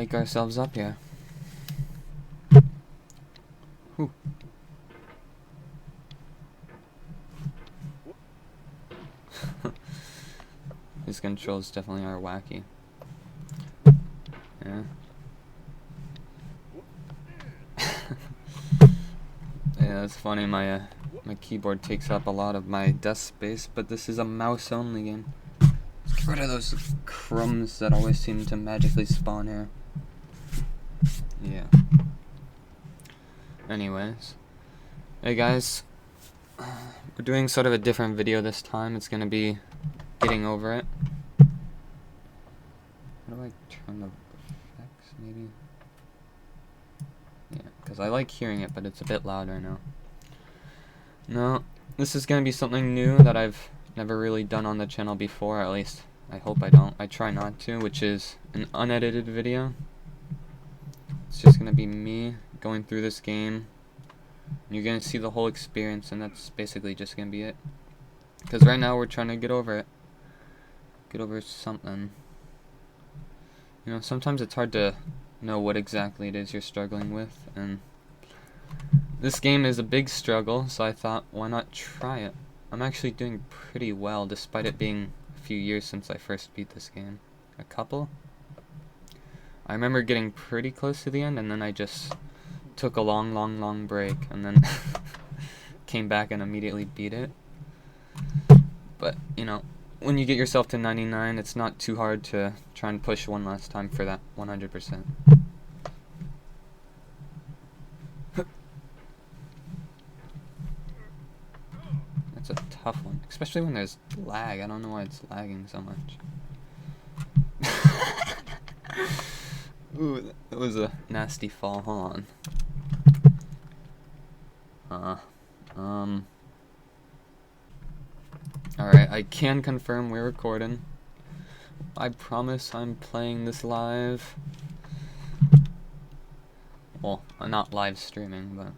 wake ourselves up here. Whew. These controls definitely are wacky. Yeah. Yeah, it's funny. My keyboard takes up a lot of my desk space, but this is a mouse-only game. Let's get rid of those crumbs that always seem to magically spawn here. Yeah. Anyways, hey guys, we're doing sort of a different video this time. It's gonna be getting over it. How do I turn the effects, maybe? Yeah, because I like hearing it, but it's a bit loud right now. No, this is gonna be something new that I've never really done on the channel before, at least I hope I don't. I try not to, which is an unedited video. It's just gonna be me going through this game. You're gonna see the whole experience, and that's basically just gonna be it. Because right now we're trying to get over it. Get over something. You know, sometimes it's hard to know what exactly it is you're struggling with, and this game is a big struggle, so I thought, why not try it? I'm actually doing pretty well, despite it being a few years since I first beat this game. A couple? I remember getting pretty close to the end, and then I just took a long break, and then came back and immediately beat it. But, you know, when you get yourself to 99, it's not too hard to try and push one last time for that 100%. That's a tough one, especially when there's lag. I don't know why it's lagging so much. Ooh, that was a nasty fall. Hold on. Alright, I can confirm we're recording. I promise I'm playing this live. Well, I'm not live streaming, but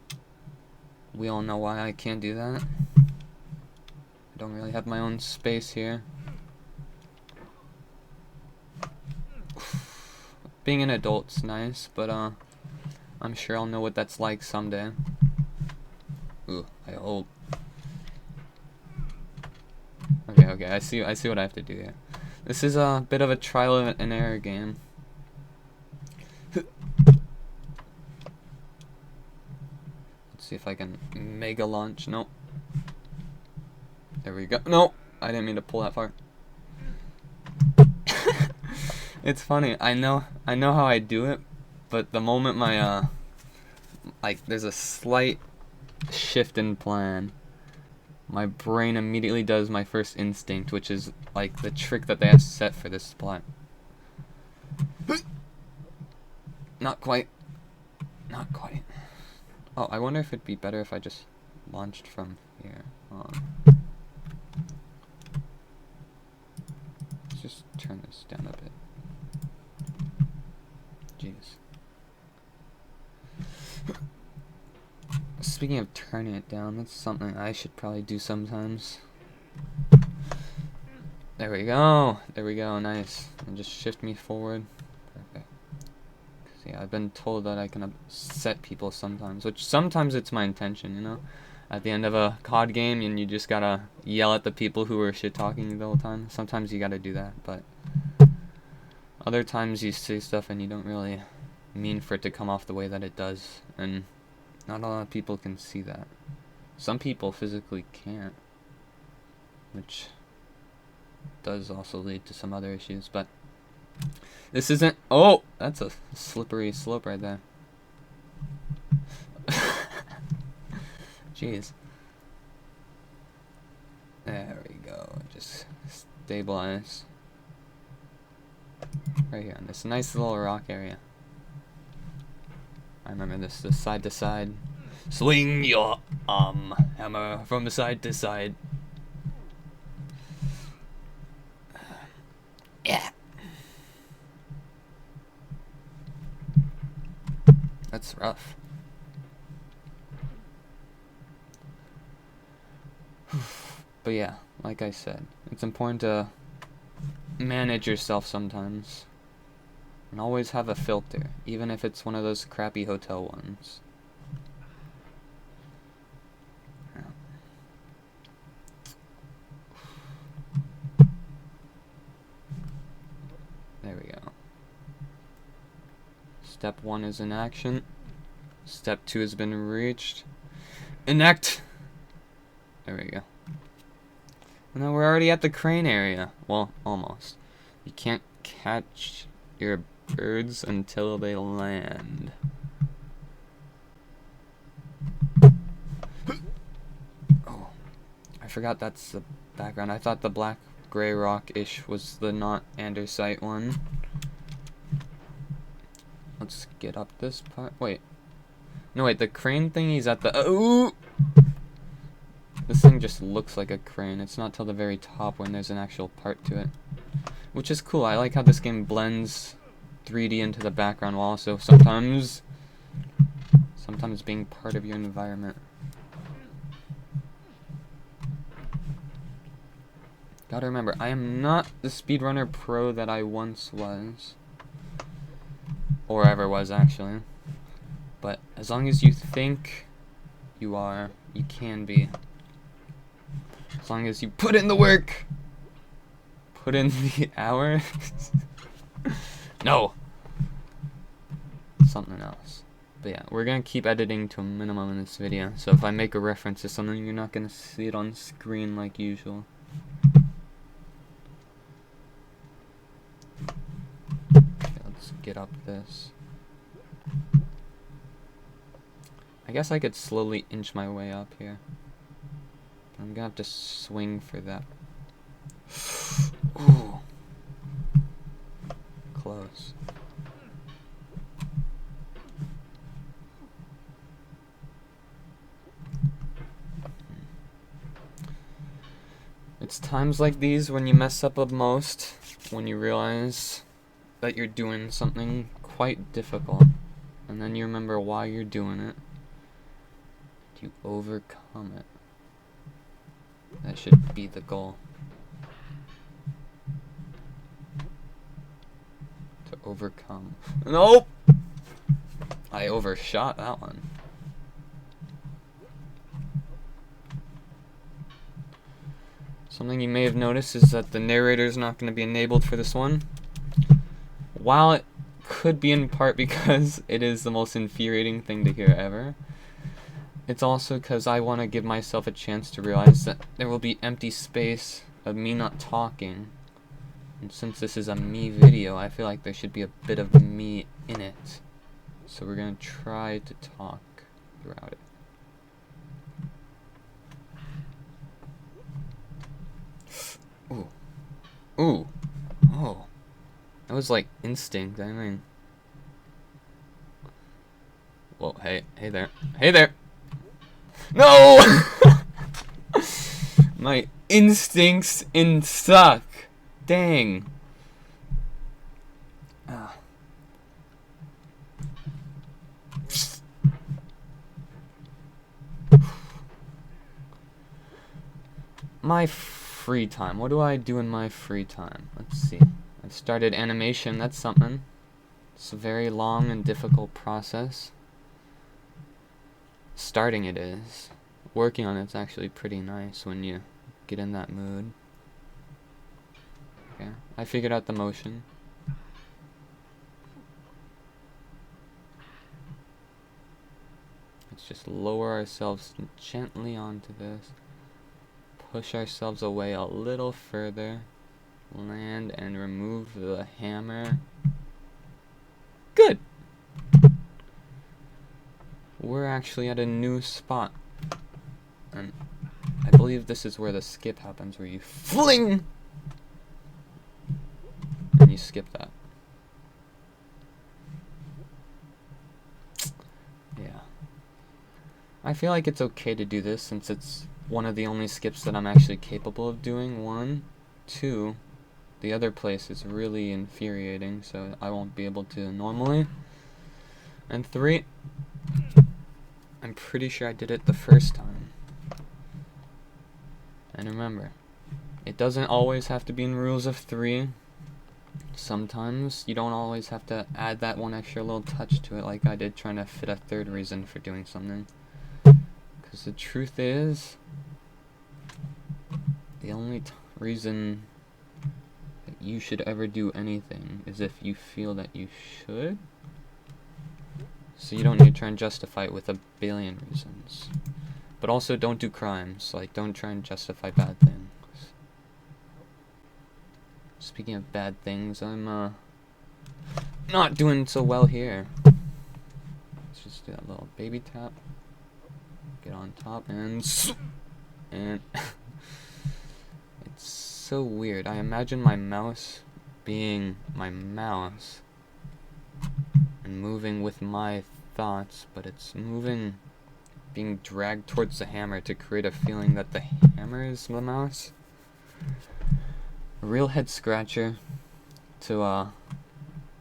we all know why I can't do that. I don't really have my own space here. Being an adult's nice, but I'm sure I'll know what that's like someday. Ooh, I hope. Okay, I see what I have to do here. This is a bit of a trial and error game. Let's see if I can mega launch. Nope. There we go. No, I didn't mean to pull that far. It's funny. I know how I do it, but the moment my like there's a slight shift in plan, my brain immediately does my first instinct, which is like the trick that they have set for this plot. Not quite. Not quite. Oh, I wonder if it'd be better if I just launched from here. Let's just turn this down a bit. Jeez. Speaking of turning it down, that's something I should probably do sometimes. There we go. There we go. Nice. And just shift me forward. Perfect. Yeah, I've been told that I can upset people sometimes, which sometimes it's my intention, you know? At the end of a COD game, and you just gotta yell at the people who are shit-talking you the whole time. Sometimes you gotta do that, but other times you say stuff and you don't really mean for it to come off the way that it does, and not a lot of people can see that. Some people physically can't, which does also lead to some other issues, but this isn't... Oh! That's a slippery slope right there. Jeez. There we go. Just stabilize. Right here on this nice little rock area. I remember this, the side to side. Swing your hammer from side to side. Yeah. That's rough. But yeah, like I said, it's important to manage yourself sometimes. And always have a filter, even if it's one of those crappy hotel ones. There we go. Step 1 is in action. Step 2 has been reached. Enact! There we go. And now we're already at the crane area. Well, almost. You can't catch your birds until they land. Oh, I forgot that's the background. I thought the black gray rock-ish was the not andesite one. Let's get up this part. Wait. No, wait, the crane thingy's at the... Oh! This thing just looks like a crane. It's not till the very top when there's an actual part to it. Which is cool. I like how this game blends 3D into the background while also sometimes being part of your environment. Gotta remember, I am not the speedrunner pro that I once was. Or ever was, actually. But as long as you think you are, you can be. As long as you put in the work. Put in the hour. No. Something else. But yeah, we're gonna keep editing to a minimum in this video. So if I make a reference to something, you're not gonna see it on screen like usual. Okay, let's get up this. I guess I could slowly inch my way up here. But I'm gonna have to swing for that. Ooh. Close. It's times like these when you mess up the most, when you realize that you're doing something quite difficult, and then you remember why you're doing it. You overcome it. That should be the goal. To overcome. Nope! I overshot that one. Something you may have noticed is that the narrator is not going to be enabled for this one. While it could be in part because it is the most infuriating thing to hear ever, it's also because I want to give myself a chance to realize that there will be empty space of me not talking. And since this is a me video, I feel like there should be a bit of me in it. So we're going to try to talk throughout it. Ooh. Ooh. Oh. That was like instinct, I mean. Whoa, hey there. Hey there! No! My instincts suck. Dang. My free time. What do I do in my free time? Let's see. I've started animation. That's something. It's a very long and difficult process. Starting it is. Working on it's actually pretty nice when you get in that mood. Okay, I figured out the motion. Let's just lower ourselves gently onto this. Push ourselves away a little further. Land and remove the hammer. Good! We're actually at a new spot. And I believe this is where the skip happens, where you fling! And you skip that. Yeah. I feel like it's okay to do this since it's one of the only skips that I'm actually capable of doing. 1, 2. The other place is really infuriating, so I won't be able to normally. And 3. I'm pretty sure I did it the first time. And remember, it doesn't always have to be in rules of 3. sometimes you don't always have to add that one extra little touch to it like I did trying to fit a third reason for doing something. Because the truth is, the only reason that you should ever do anything is if you feel that you should. So you don't need to try and justify it with a billion reasons. But also don't do crimes, like don't try and justify bad things. Speaking of bad things, I'm not doing so well here. Let's just do that little baby tap. Get on top and it's so weird. I imagine my mouse being my mouse and moving with my thoughts, but it's moving, being dragged towards the hammer to create a feeling that the hammer is the mouse. A real head scratcher to a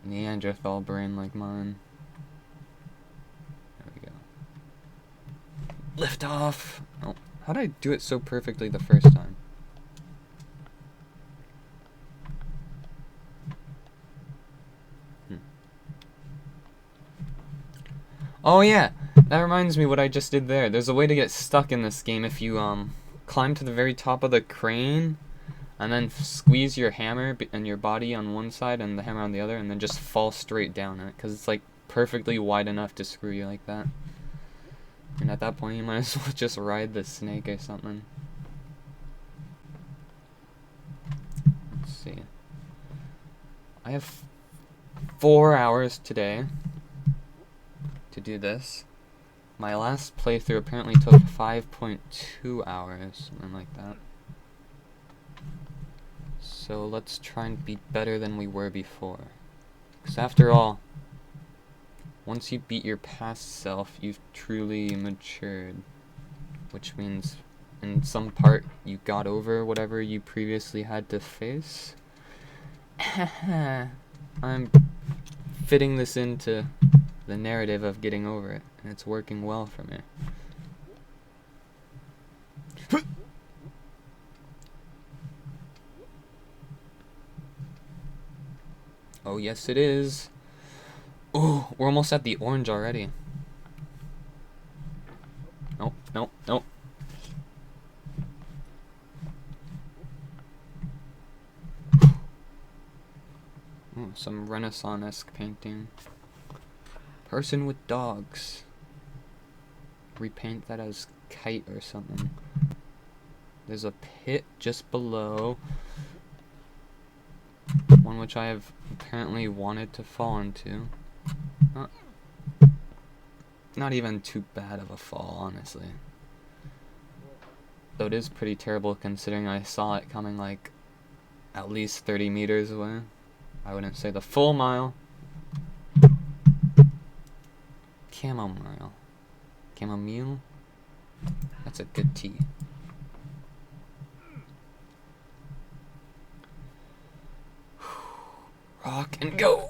Neanderthal brain like mine. There we go. Lift off! Oh, how did I do it so perfectly the first time? Oh yeah, that reminds me what I just did there. There's a way to get stuck in this game if you climb to the very top of the crane and then squeeze your hammer and your body on one side and the hammer on the other, and then just fall straight down it, because it's like perfectly wide enough to screw you like that. And at that point you might as well just ride the snake or something. Let's see. I have 4 hours today to do this. My last playthrough apparently took 5.2 hours, something like that. So let's try and be better than we were before. Because after all, once you beat your past self, you've truly matured. Which means, in some part, you got over whatever you previously had to face. I'm fitting this into the narrative of getting over it, and it's working well for me. Oh yes it is. Ooh, we're almost at the orange already. Nope, nope, nope. Ooh, some Renaissance-esque painting. Person with dogs. Repaint that as kite or something. There's a pit just below. One which I have apparently wanted to fall into. Not even too bad of a fall, honestly. Though it is pretty terrible considering I saw it coming like at least 30 meters away. I wouldn't say the full mile. Chamomile. Chamomile? That's a good tea. Rock and go!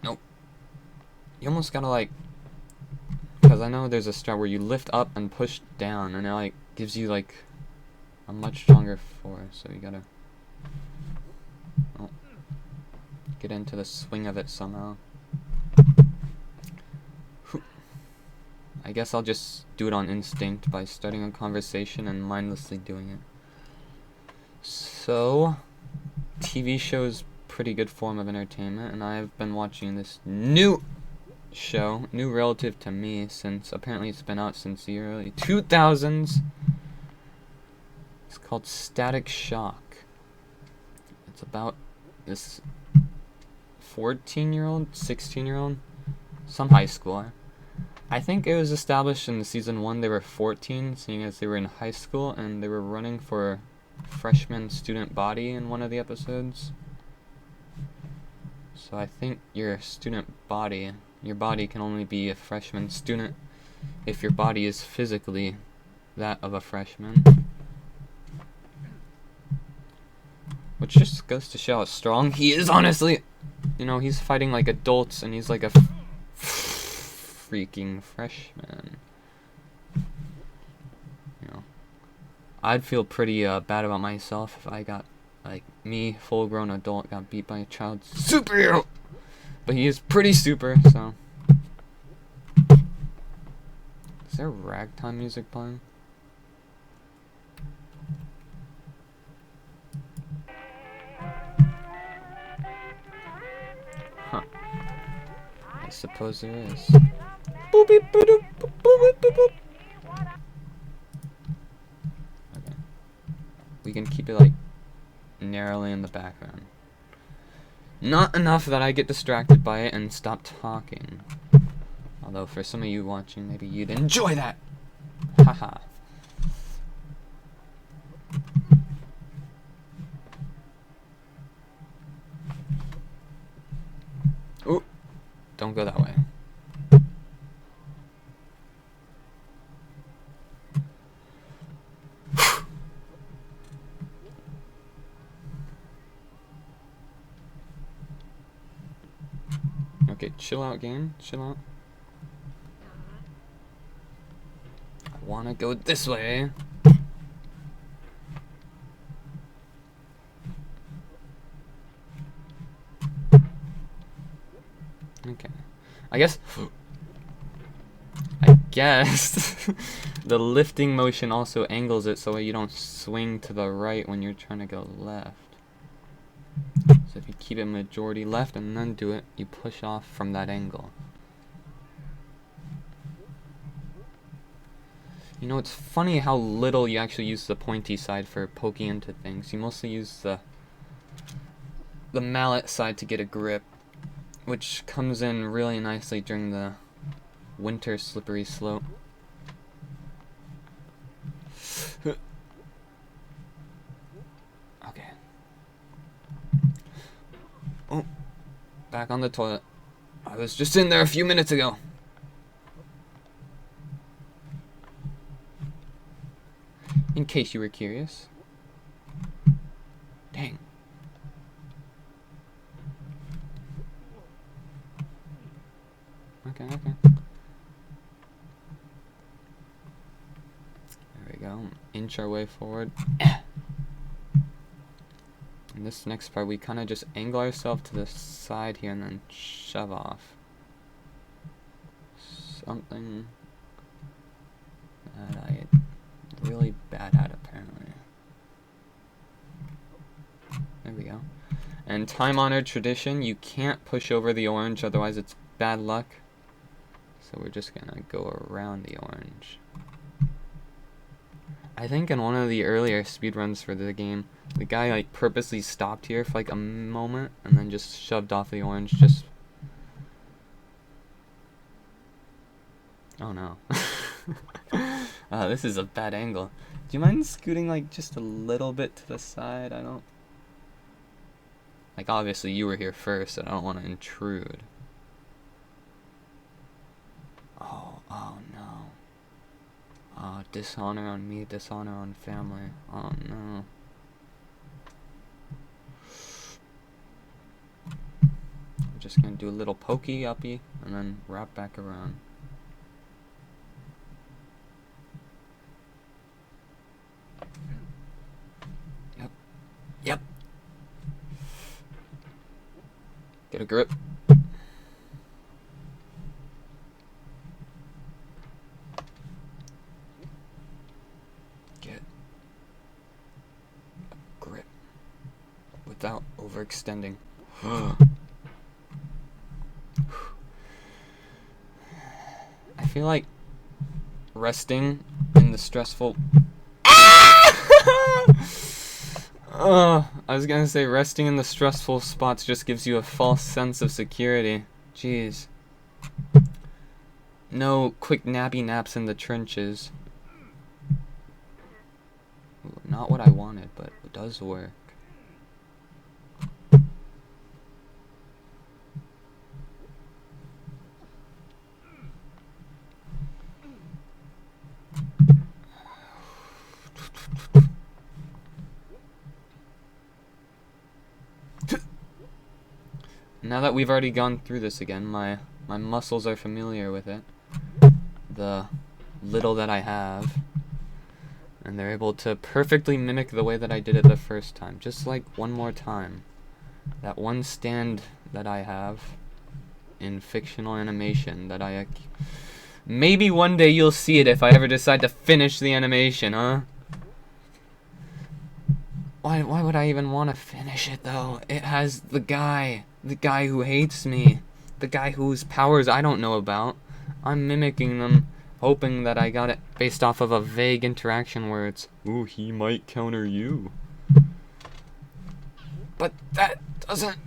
Nope. You almost gotta like... Because I know there's a strat where you lift up and push down, and it like gives you like a much stronger force, so you gotta... Oh. Get into the swing of it somehow. I guess I'll just do it on instinct by starting a conversation and mindlessly doing it. So, TV shows pretty good form of entertainment, and I've been watching this new show, new relative to me, since apparently it's been out since the early 2000s. It's called Static Shock. It's about this 14-year-old, 16-year-old, some high schooler. I think it was established in season 1 they were 14, seeing as they were in high school, and they were running for freshman student body in one of the episodes. So I think your body can only be a freshman student if your body is physically that of a freshman. Which just goes to show how strong he is, honestly. You know, he's fighting like adults, and he's like a freaking freshman. You know, I'd feel pretty bad about myself if I got like me, full-grown adult, got beat by a child superhero. But he is pretty super, so. Is there ragtime music playing? Huh. I suppose there is. Okay. We can keep it like narrowly in the background. Not enough that I get distracted by it and stop talking. Although for some of you watching, maybe you'd enjoy that. Haha. Ooh, don't go that way. Okay, chill out, game. Chill out. I wanna go this way. Okay. I guess the lifting motion also angles it so you don't swing to the right when you're trying to go left. So if you keep it majority left and then do it, you push off from that angle. You know, it's funny how little you actually use the pointy side for poking into things. You mostly use the mallet side to get a grip, which comes in really nicely during the winter slippery slope. Okay. Oh, back on the toilet. I was just in there a few minutes ago. In case you were curious. Dang. Okay. There we go. Inch our way forward. In this next part, we kind of just angle ourselves to the side here and then shove off. Something that I really bad at, apparently. There we go. And time-honored tradition, you can't push over the orange, otherwise it's bad luck. So we're just gonna go around the orange. I think in one of the earlier speedruns for the game, the guy like purposely stopped here for like a moment and then just shoved off the orange just... Oh no. This is a bad angle. Do you mind scooting like just a little bit to the side? I don't... Like obviously you were here first and I don't want to intrude. Oh no. Oh, dishonor on me, dishonor on family. Oh no. We're just gonna do a little pokey uppy and then wrap back around. Yep. Get a grip. Get a grip without overextending. I feel like resting in the stressful... I was gonna say resting in the stressful spots just gives you a false sense of security. Jeez. No quick nappy naps in the trenches. Ooh, not what I wanted, but it does work. Now that we've already gone through this again, my muscles are familiar with it. The little that I have. And they're able to perfectly mimic the way that I did it the first time. Just like one more time. That one stand that I have in fictional animation that I... Maybe one day you'll see it if I ever decide to finish the animation, huh? Why would I even want to finish it, though? It has the guy who hates me, the guy whose powers I don't know about. I'm mimicking them, hoping that I got it based off of a vague interaction where it's, ooh, he might counter you. But that doesn't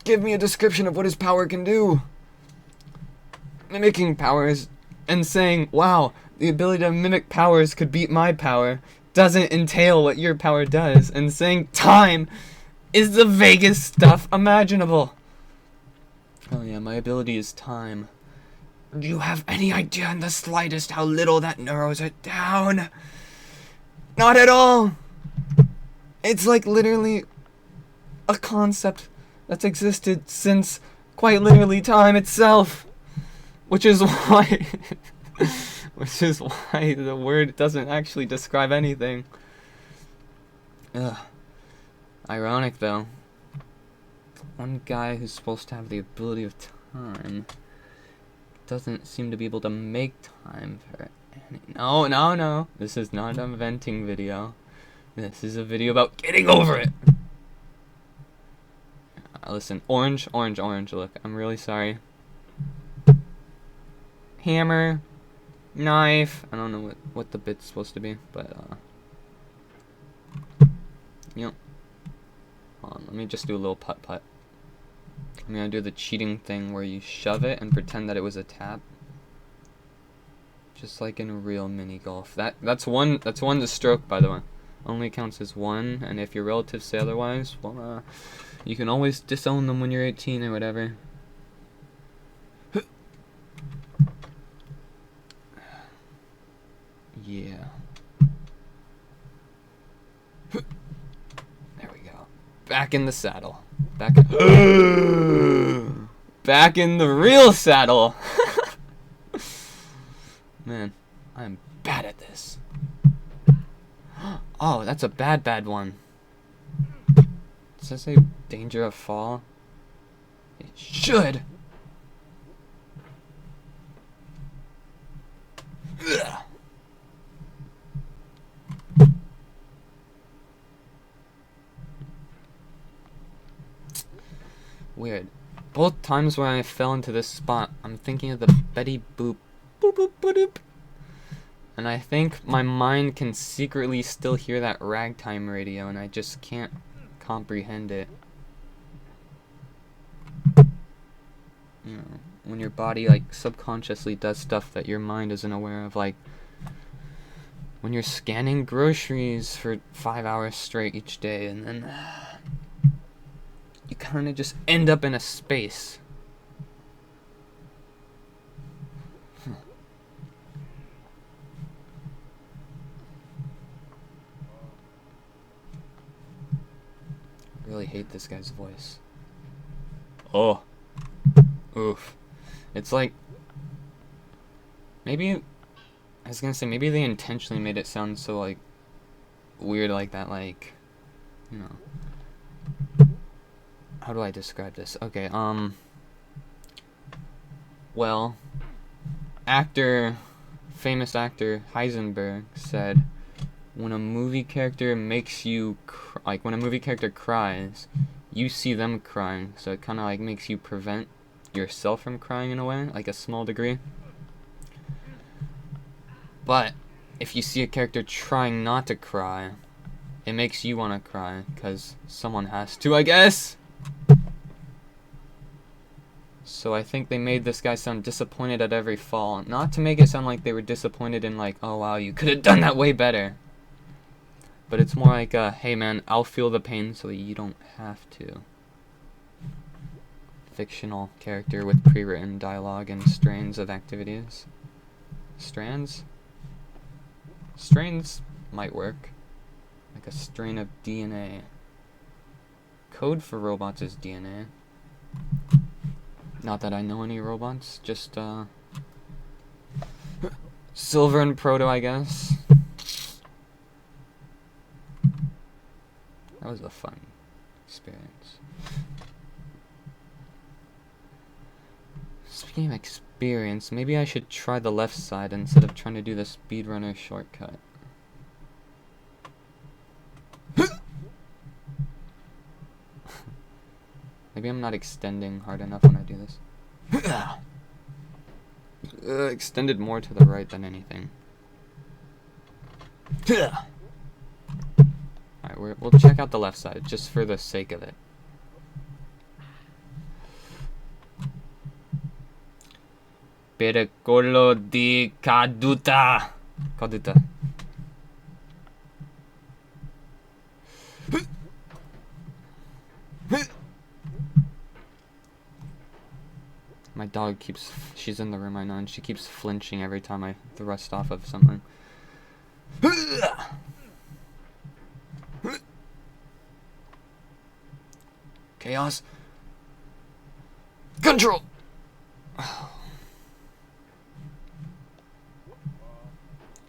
give me a description of what his power can do. Mimicking powers and saying, wow, the ability to mimic powers could beat my power doesn't entail what your power does, and saying time is the vaguest stuff imaginable. Oh yeah, my ability is time. Do you have any idea in the slightest how little that narrows it down? Not at all. It's like literally a concept that's existed since quite literally time itself, which is why the word doesn't actually describe anything. Ugh. Ironic though. One guy who's supposed to have the ability of time doesn't seem to be able to make time for any... No. This is not a venting video. This is a video about getting over it. Listen, orange, look, I'm really sorry. Hammer, knife, I don't know what the bit's supposed to be, but, yep. Hold on, let me just do a little putt-putt. I'm gonna do the cheating thing where you shove it and pretend that it was a tap. Just like in a real mini golf. That's one to stroke, by the way. Only counts as one, and if your relatives say otherwise, well, you can always disown them when you're 18 or whatever. Yeah. There we go. Back in the saddle. Back in the real saddle. Man, I'm bad at this. Oh, that's a bad one. Does that say danger of fall? It should. Ugh. Weird. Both times when I fell into this spot, I'm thinking of the Betty Boop. Boop boop boop boop. And I think my mind can secretly still hear that ragtime radio, and I just can't comprehend it. You know, when your body like subconsciously does stuff that your mind isn't aware of, like when you're scanning groceries for 5 hours straight each day, and then you kind of just end up in a space. I really hate this guy's voice. Oh. Oof. It's like... Maybe... I was gonna say, maybe they intentionally made it sound so, like, weird like that, like... You know... How do I describe this? Okay, well... Famous actor Heisenberg said... When a movie character makes you, when a movie character cries, you see them crying, so it kind of like makes you prevent yourself from crying in a way, like a small degree. But if you see a character trying not to cry, it makes you want to cry, because someone has to, I guess. So I think they made this guy sound disappointed at every fall, not to make it sound like they were disappointed in like, oh wow, you could have done that way better. But it's more like, hey man, I'll feel the pain so that you don't have to. Fictional character with pre-written dialogue and strains of activities. Strands? Strains might work. Like a strain of DNA. Code for robots is DNA. Not that I know any robots, just, Silver and Proto, I guess. That was a fun experience. Speaking of experience, maybe I should try the left side instead of trying to do the speedrunner shortcut. Maybe I'm not extending hard enough when I do this. Extended more to the right than anything. Alright, we'll check out the left side, just for the sake of it. Pericolo di caduta. Caduta. My dog keeps, she's in the room right now, and she keeps flinching every time I thrust off of something. Chaos. Control!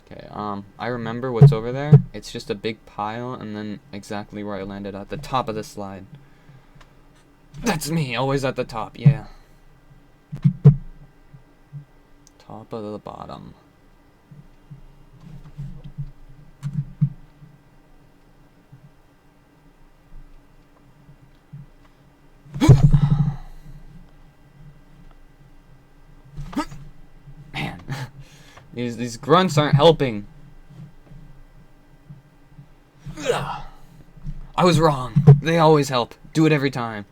Okay, I remember what's over there. It's just a big pile, and then exactly where I landed at the top of the slide. That's me, always at the top, yeah. Top of the bottom. Man, these grunts aren't helping. I was wrong. They always help. Do it every time.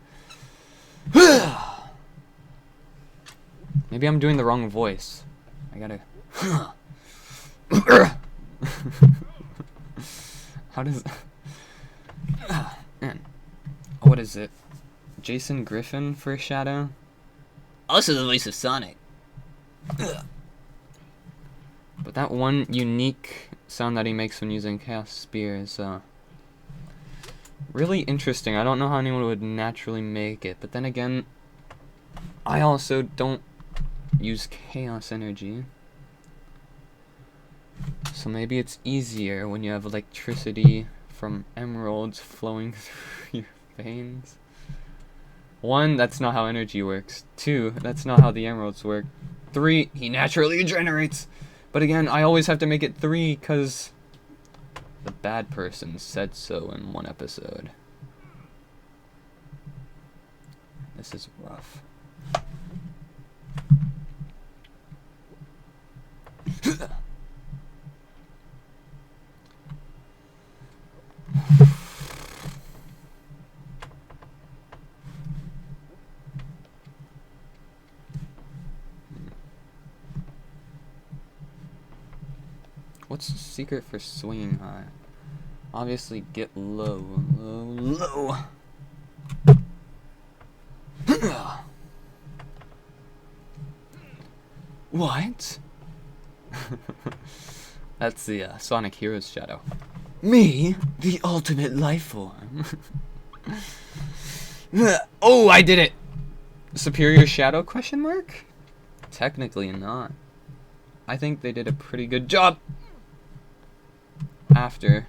Maybe I'm doing the wrong voice. I gotta... How does... Man. What is it? Jason Griffin for Shadow? Also the voice of Sonic. But that one unique sound that he makes when using Chaos Spear is, really interesting. I don't know how anyone would naturally make it, but then again, I also don't use Chaos Energy. So maybe it's easier when you have electricity from emeralds flowing through your veins. 1, that's not how energy works. 2, that's not how the emeralds work. 3, he naturally regenerates. But again, I always have to make it 3 because the bad person said so in one episode. This is rough. What's the secret for swinging high? Obviously get low, low, low. What? That's the Sonic Heroes shadow. Me, the ultimate life form. Oh, I did it! Superior shadow question mark? Technically not. I think they did a pretty good job. After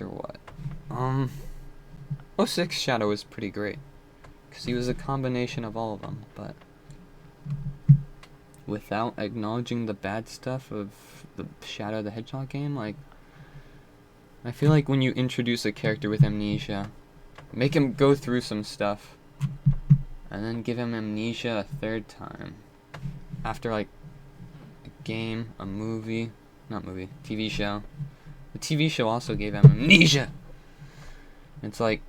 what? 06 Shadow was pretty great. Because he was a combination of all of them, but without acknowledging the bad stuff of the Shadow the Hedgehog game, like, I feel like when you introduce a character with amnesia, make him go through some stuff, and then give him amnesia a 3rd time. After, like, a game, a movie, not movie, TV show. The TV show also gave him amnesia! It's like,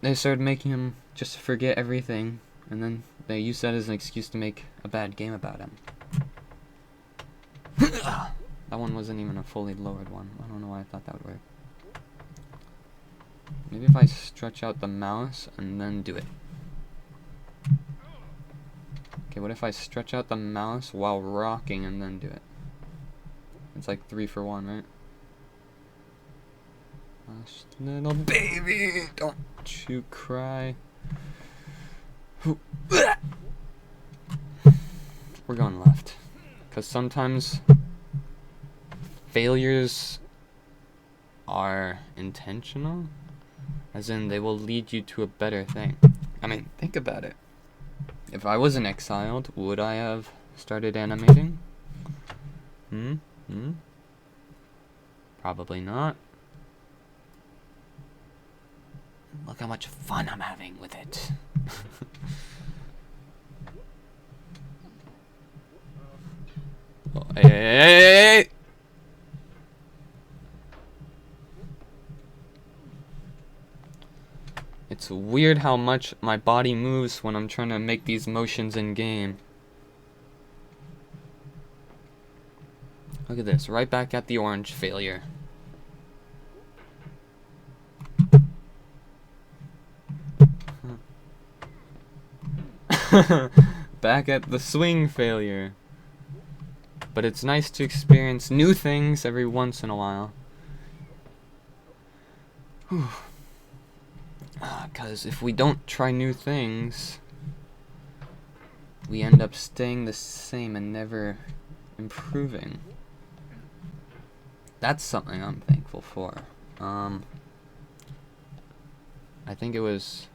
they started making him just forget everything, and then they used that as an excuse to make a bad game about him. That one wasn't even a fully lowered one. I don't know why I thought that would work. Maybe if I stretch out the mouse and then do it. Okay, what if I stretch out the mouse while rocking and then do it? It's like 3 for 1, right? Hush, little baby, don't you cry. We're going left. Because sometimes failures are intentional, as in they will lead you to a better thing. I mean, think about it. If I wasn't exiled, would I have started animating? Probably not. Look how much fun I'm having with it. Oh, hey. It's weird how much my body moves when I'm trying to make these motions in game. Look at this, right back at the orange failure. Back at the swing failure. But it's nice to experience new things every once in a while. Because if we don't try new things, we end up staying the same and never improving. That's something I'm thankful for. I think it was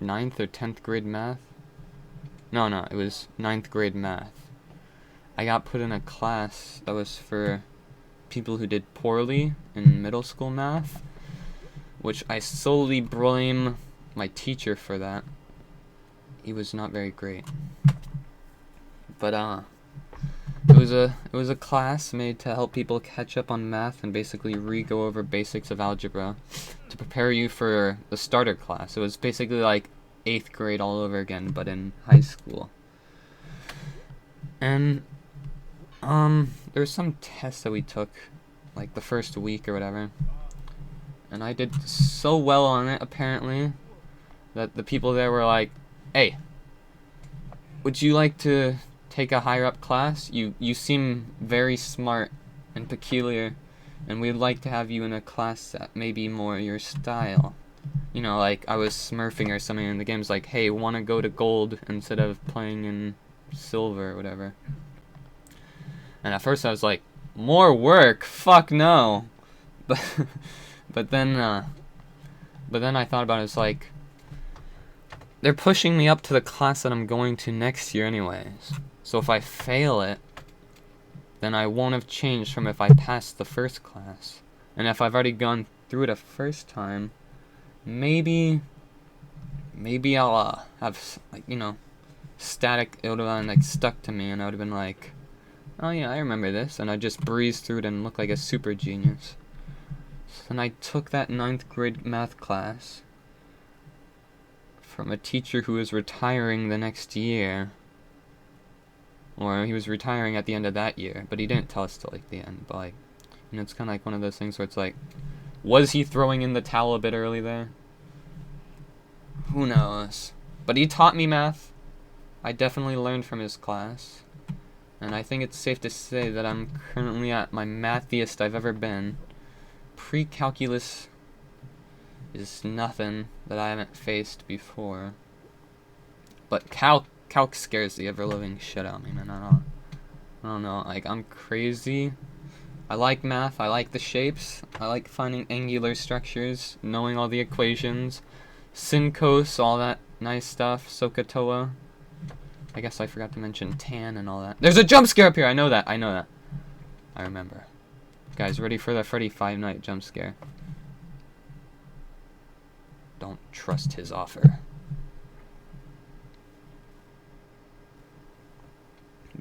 9th or 10th grade math. No, it was 9th grade math. I got put in a class that was for people who did poorly in middle school math, which I solely blame my teacher for that. He was not very great. But it was a class made to help people catch up on math and basically re-go over basics of algebra to prepare you for the starter class. It was basically like 8th grade all over again, but in high school. And there's some tests that we took, like the first week or whatever, and I did so well on it apparently that the people there were like, "Hey, would you like to take a higher up class? You seem very smart and peculiar, and we'd like to have you in a class that may be more your style." You know, like I was smurfing or something, and the game's like, "Hey, wanna go to gold instead of playing in silver or whatever." And at first I was like, more work? Fuck no. But then I thought about it. It's like, they're pushing me up to the class that I'm going to next year anyways. So if I fail it, then I won't have changed from if I passed the first class. And if I've already gone through it a first time, maybe I'll have, like, you know, static. It would have been like stuck to me, and I would have been like, "Oh yeah, I remember this," and I just breezed through it and looked like a super genius. So then I took that 9th grade math class from a teacher who was retiring the next year. Or he was retiring at the end of that year, but he didn't tell us till like the end. But like, you know, it's kind of like one of those things where it's like, was he throwing in the towel a bit early there? Who knows? But he taught me math. I definitely learned from his class. And I think it's safe to say that I'm currently at my mathiest I've ever been. Pre-calculus is nothing that I haven't faced before. But calc scares the ever-living shit out of me, man. I don't know. Like, I'm crazy. I like math. I like the shapes. I like finding angular structures, knowing all the equations, sin, cos, all that nice stuff, SOHCAHTOA. I guess I forgot to mention tan and all that. There's a jump scare up here! I know that. I remember. Guys, ready for the Freddy Five Night jump scare. Don't trust his offer.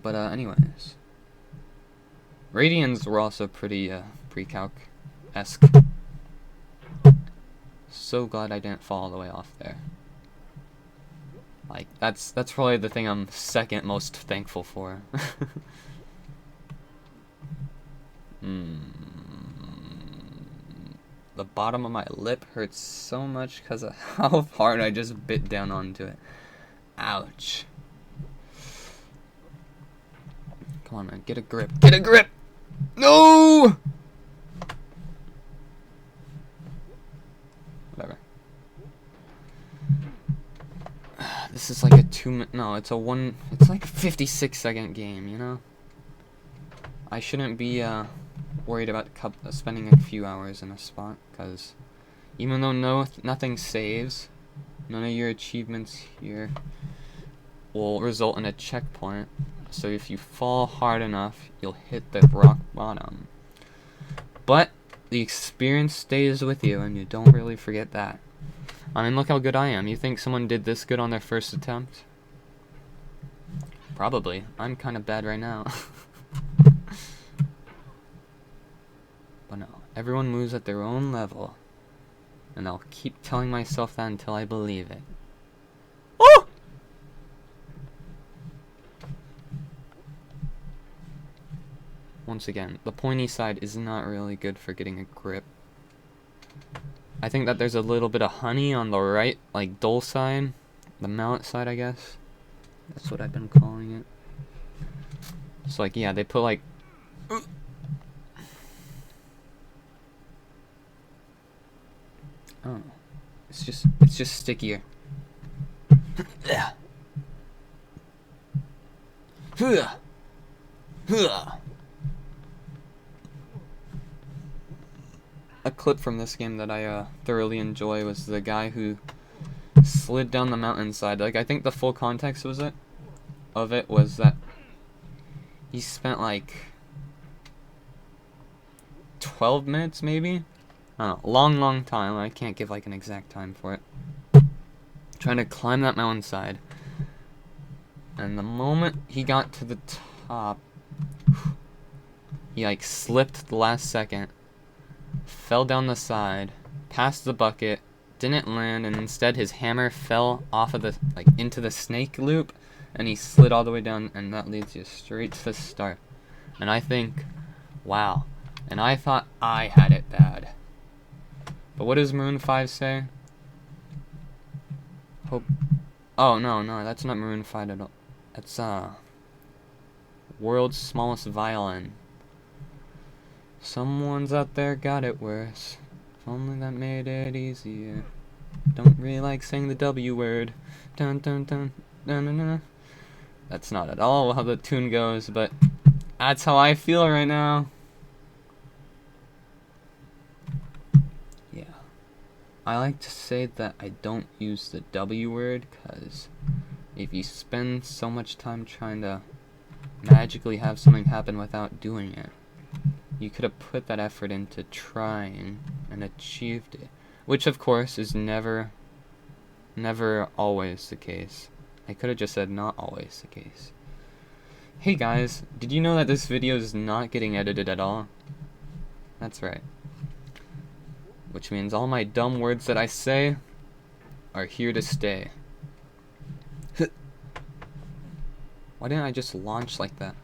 But, anyways. Radians were also pretty, pre-calc-esque. So glad I didn't fall all the way off there. Like, that's probably the thing I'm second most thankful for. The bottom of my lip hurts so much because of how hard I just bit down onto it. Ouch. Come on, man. Get a grip. Get a grip! No! Whatever. This is like a 2-minute... No, it's like a 56-second game, you know? I shouldn't be, worried about spending a few hours in a spot, because even though nothing saves, none of your achievements here will result in a checkpoint. So if you fall hard enough, you'll hit the rock bottom. But the experience stays with you, and you don't really forget that. I mean, look how good I am. You think someone did this good on their first attempt? Probably. I'm kind of bad right now. But no, everyone moves at their own level. And I'll keep telling myself that until I believe it. Oh! Once again, the pointy side is not really good for getting a grip. I think that there's a little bit of honey on the right, like dull side. The mallet side, I guess. That's what I've been calling it. So like, yeah, they put like... Oh, it's just stickier. A clip from this game that I thoroughly enjoy was the guy who slid down the mountainside. Like, I think the full context was of it was that he spent like 12 minutes maybe? I don't know, long time. I can't give like an exact time for it. Trying to climb that mountainside. And the moment he got to the top, he like slipped the last second, fell down the side, past the bucket, didn't land, and instead his hammer fell off of the, like, into the snake loop, and he slid all the way down, and that leads you straight to the start. And I think, wow. And I thought I had it bad. But what does Maroon 5 say? Hope. Oh, no, that's not Maroon 5 at all. That's, World's Smallest Violin. Someone's out there got it worse. If only that made it easier. Don't really like saying the W word. Dun dun dun dun dun dun. That's not at all how the tune goes, but that's how I feel right now. Yeah. I like to say that I don't use the W word, because if you spend so much time trying to magically have something happen without doing it, you could have put that effort into trying and achieved it. Which, of course, is never always the case. I could have just said not always the case. Hey guys, did you know that this video is not getting edited at all? That's right. Which means all my dumb words that I say are here to stay. Why didn't I just launch like that?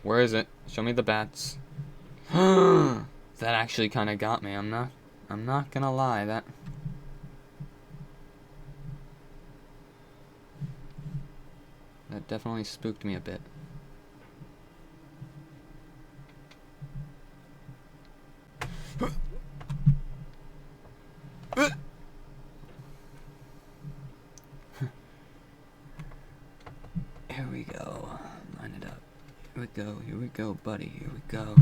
Where is it? Show me the bats. That actually kind of got me. I'm not gonna lie. That definitely spooked me a bit. Here we go. Line it up. Here we go, buddy. Here we go.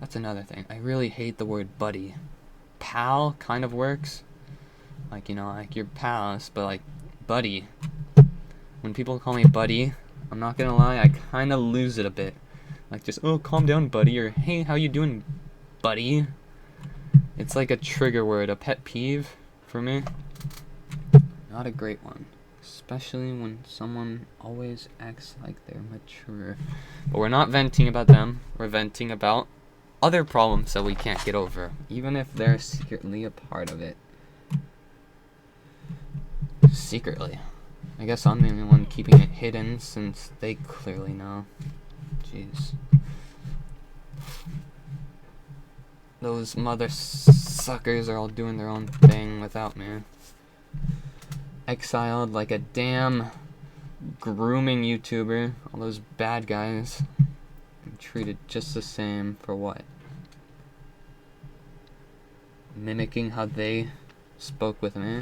That's another thing. I really hate the word buddy. Pal kind of works. Like, you know, like you're pals, but like buddy. When people call me buddy, I'm not gonna lie, I kind of lose it a bit. Like just, oh, calm down, buddy, or hey, how you doing, buddy? It's like a trigger word, a pet peeve for me. Not a great one. Especially when someone always acts like they're mature. But we're not venting about them. We're venting about other problems that we can't get over, even if they're secretly a part of it. Secretly. I guess I'm the only one keeping it hidden, since they clearly know. Jeez. Those mother suckers are all doing their own thing without me. Exiled like a damn grooming YouTuber. All those bad guys. I'm treated just the same for what? Mimicking how they spoke with me.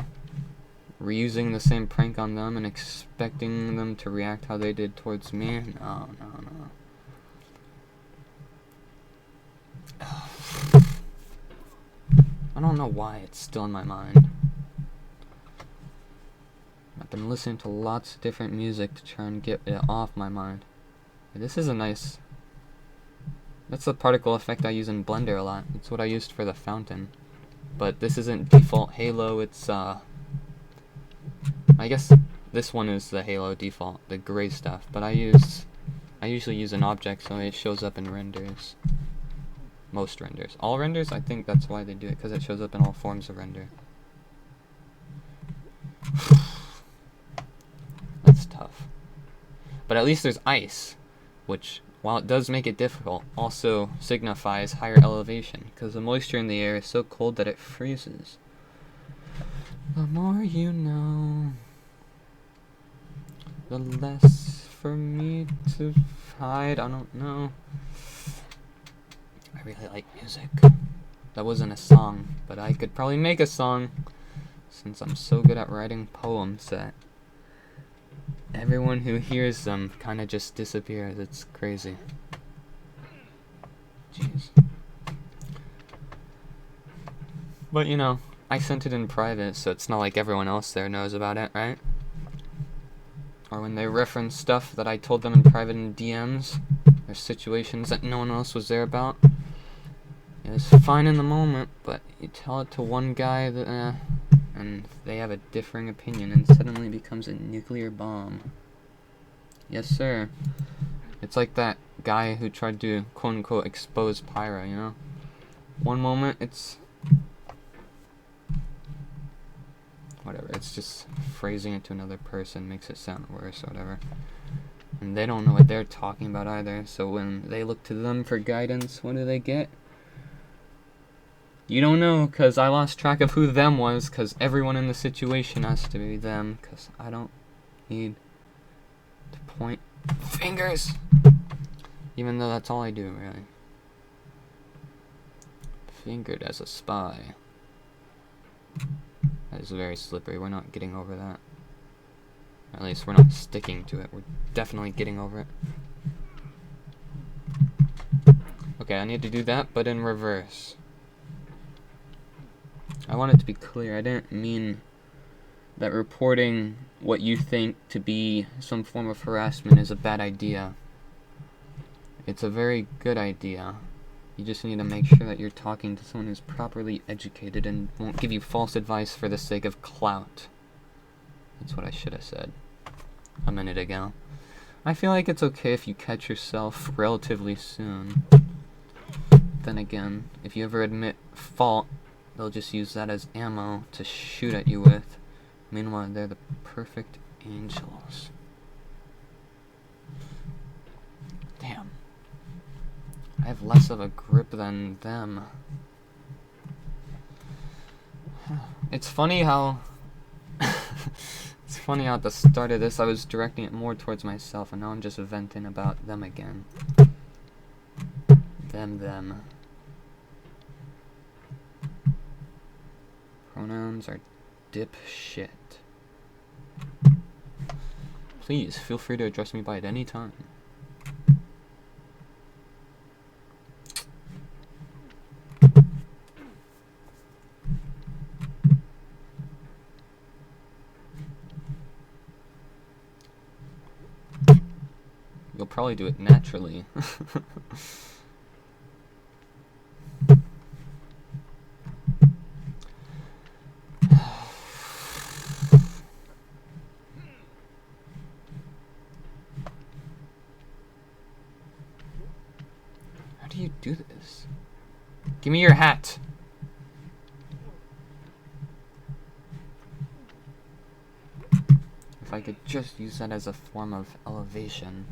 Reusing the same prank on them and expecting them to react how they did towards me? No. I don't know why it's still in my mind. I've been listening to lots of different music to try and get it off my mind. This is a nice... That's the particle effect I use in Blender a lot. It's what I used for the fountain. But this isn't default Halo, it's I guess this one is the Halo default, the gray stuff. But I usually use an object so it shows up in renders. Most renders. All renders, I think that's why they do it, because it shows up in all forms of render. That's tough. But at least there's ice, which, while it does make it difficult, also signifies higher elevation, because the moisture in the air is so cold that it freezes. The more you know, the less for me to hide. I don't know. I really like music. That wasn't a song, but I could probably make a song, since I'm so good at writing poems that everyone who hears them kind of just disappears. It's crazy. Jeez. But you know, I sent it in private, so it's not like everyone else there knows about it, right? Or when they reference stuff that I told them in private in DMs, or situations that no one else was there about. It's fine in the moment, but you tell it to one guy that, and they have a differing opinion, and suddenly it becomes a nuclear bomb. Yes, sir. It's like that guy who tried to quote-unquote expose Pyro, you know? One moment it's... whatever, it's just phrasing it to another person makes it sound worse or whatever. And they don't know what they're talking about either, so when they look to them for guidance, what do they get? You don't know, because I lost track of who them was, because everyone in the situation has to be them, because I don't need to point fingers, even though that's all I do, really. Fingered as a spy. That is very slippery. We're not getting over that. Or at least we're not sticking to it. We're definitely getting over it. Okay, I need to do that, but in reverse. I want it to be clear, I didn't mean that reporting what you think to be some form of harassment is a bad idea. It's a very good idea. You just need to make sure that you're talking to someone who's properly educated and won't give you false advice for the sake of clout. That's what I should have said a minute ago. I feel like it's okay if you catch yourself relatively soon. Then again, if you ever admit fault, they'll just use that as ammo to shoot at you with. Meanwhile, they're the perfect angels. Damn. I have less of a grip than them. It's funny how... it's funny how at the start of this I was directing it more towards myself, and now I'm just venting about them again. Them. Pronouns are dipshit. Please, feel free to address me by it any time. You'll probably do it naturally. How do you do this? Give me your hat. If I could just use that as a form of elevation.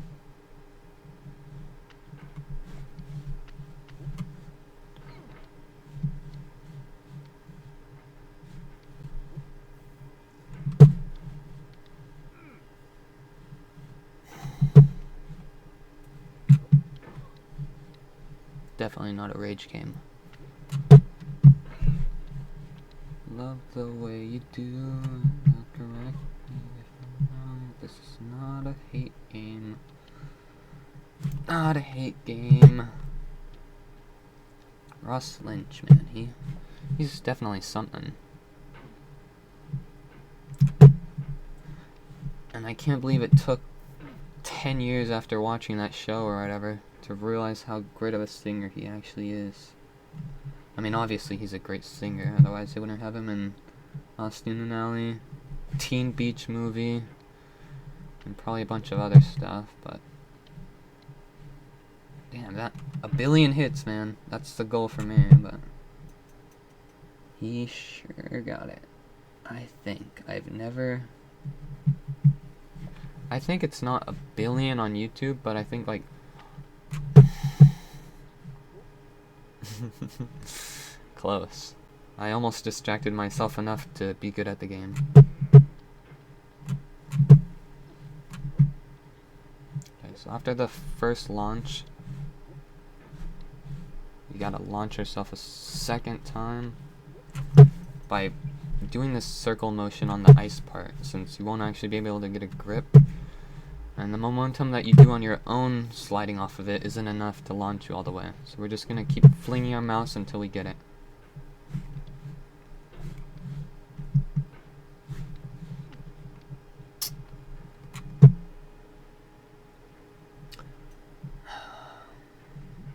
Definitely not a rage game. Love the way you do. Correct me if I'm wrong. This is not a hate game. Not a hate game. Ross Lynch, man, he's definitely something. And I can't believe it took 10 years after watching that show or whatever to realize how great of a singer he actually is. I mean, obviously he's a great singer, otherwise they wouldn't have him in Austin and Ally, Teen Beach Movie, and probably a bunch of other stuff, but damn, that, 1 billion hits, man, that's the goal for me, but he sure got it. I think it's not 1 billion on YouTube, but I think like close. I almost distracted myself enough to be good at the game. Okay, so after the first launch, you gotta launch yourself a second time by doing this circle motion on the ice part, since you won't actually be able to get a grip. And the momentum that you do on your own sliding off of it isn't enough to launch you all the way. So we're just going to keep flinging our mouse until we get it.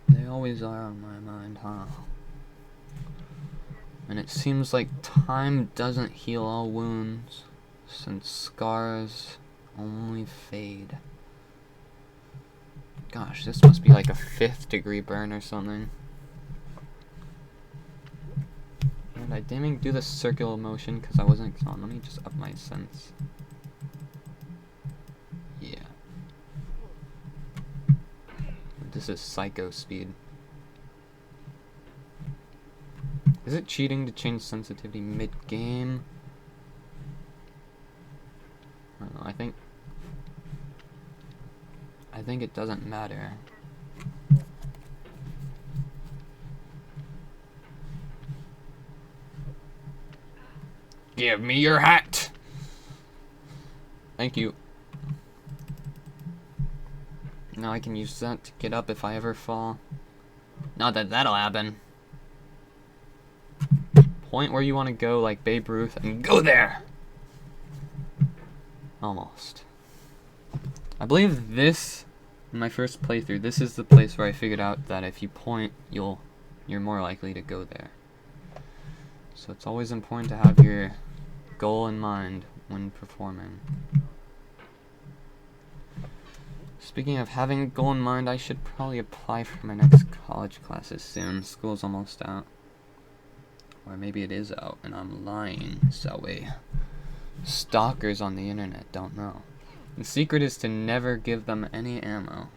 They always are on my mind, huh? And it seems like time doesn't heal all wounds, since scars only fade. Gosh, this must be like a 5th degree burn or something. And I didn't even do the circular motion because I wasn't on. Let me just up my sense. Yeah. This is psycho speed. Is it cheating to change sensitivity mid-game? I don't know, I think it doesn't matter. Give me your hat! Thank you. Now I can use that to get up if I ever fall. Not that that'll happen. Point where you want to go like Babe Ruth and go there! Almost. I believe this, in my first playthrough, this is the place where I figured out that if you point, you're more likely to go there. So it's always important to have your goal in mind when performing. Speaking of having a goal in mind, I should probably apply for my next college classes soon. School's almost out. Or maybe it is out and I'm lying, so stalkers on the internet don't know. The secret is to never give them any ammo.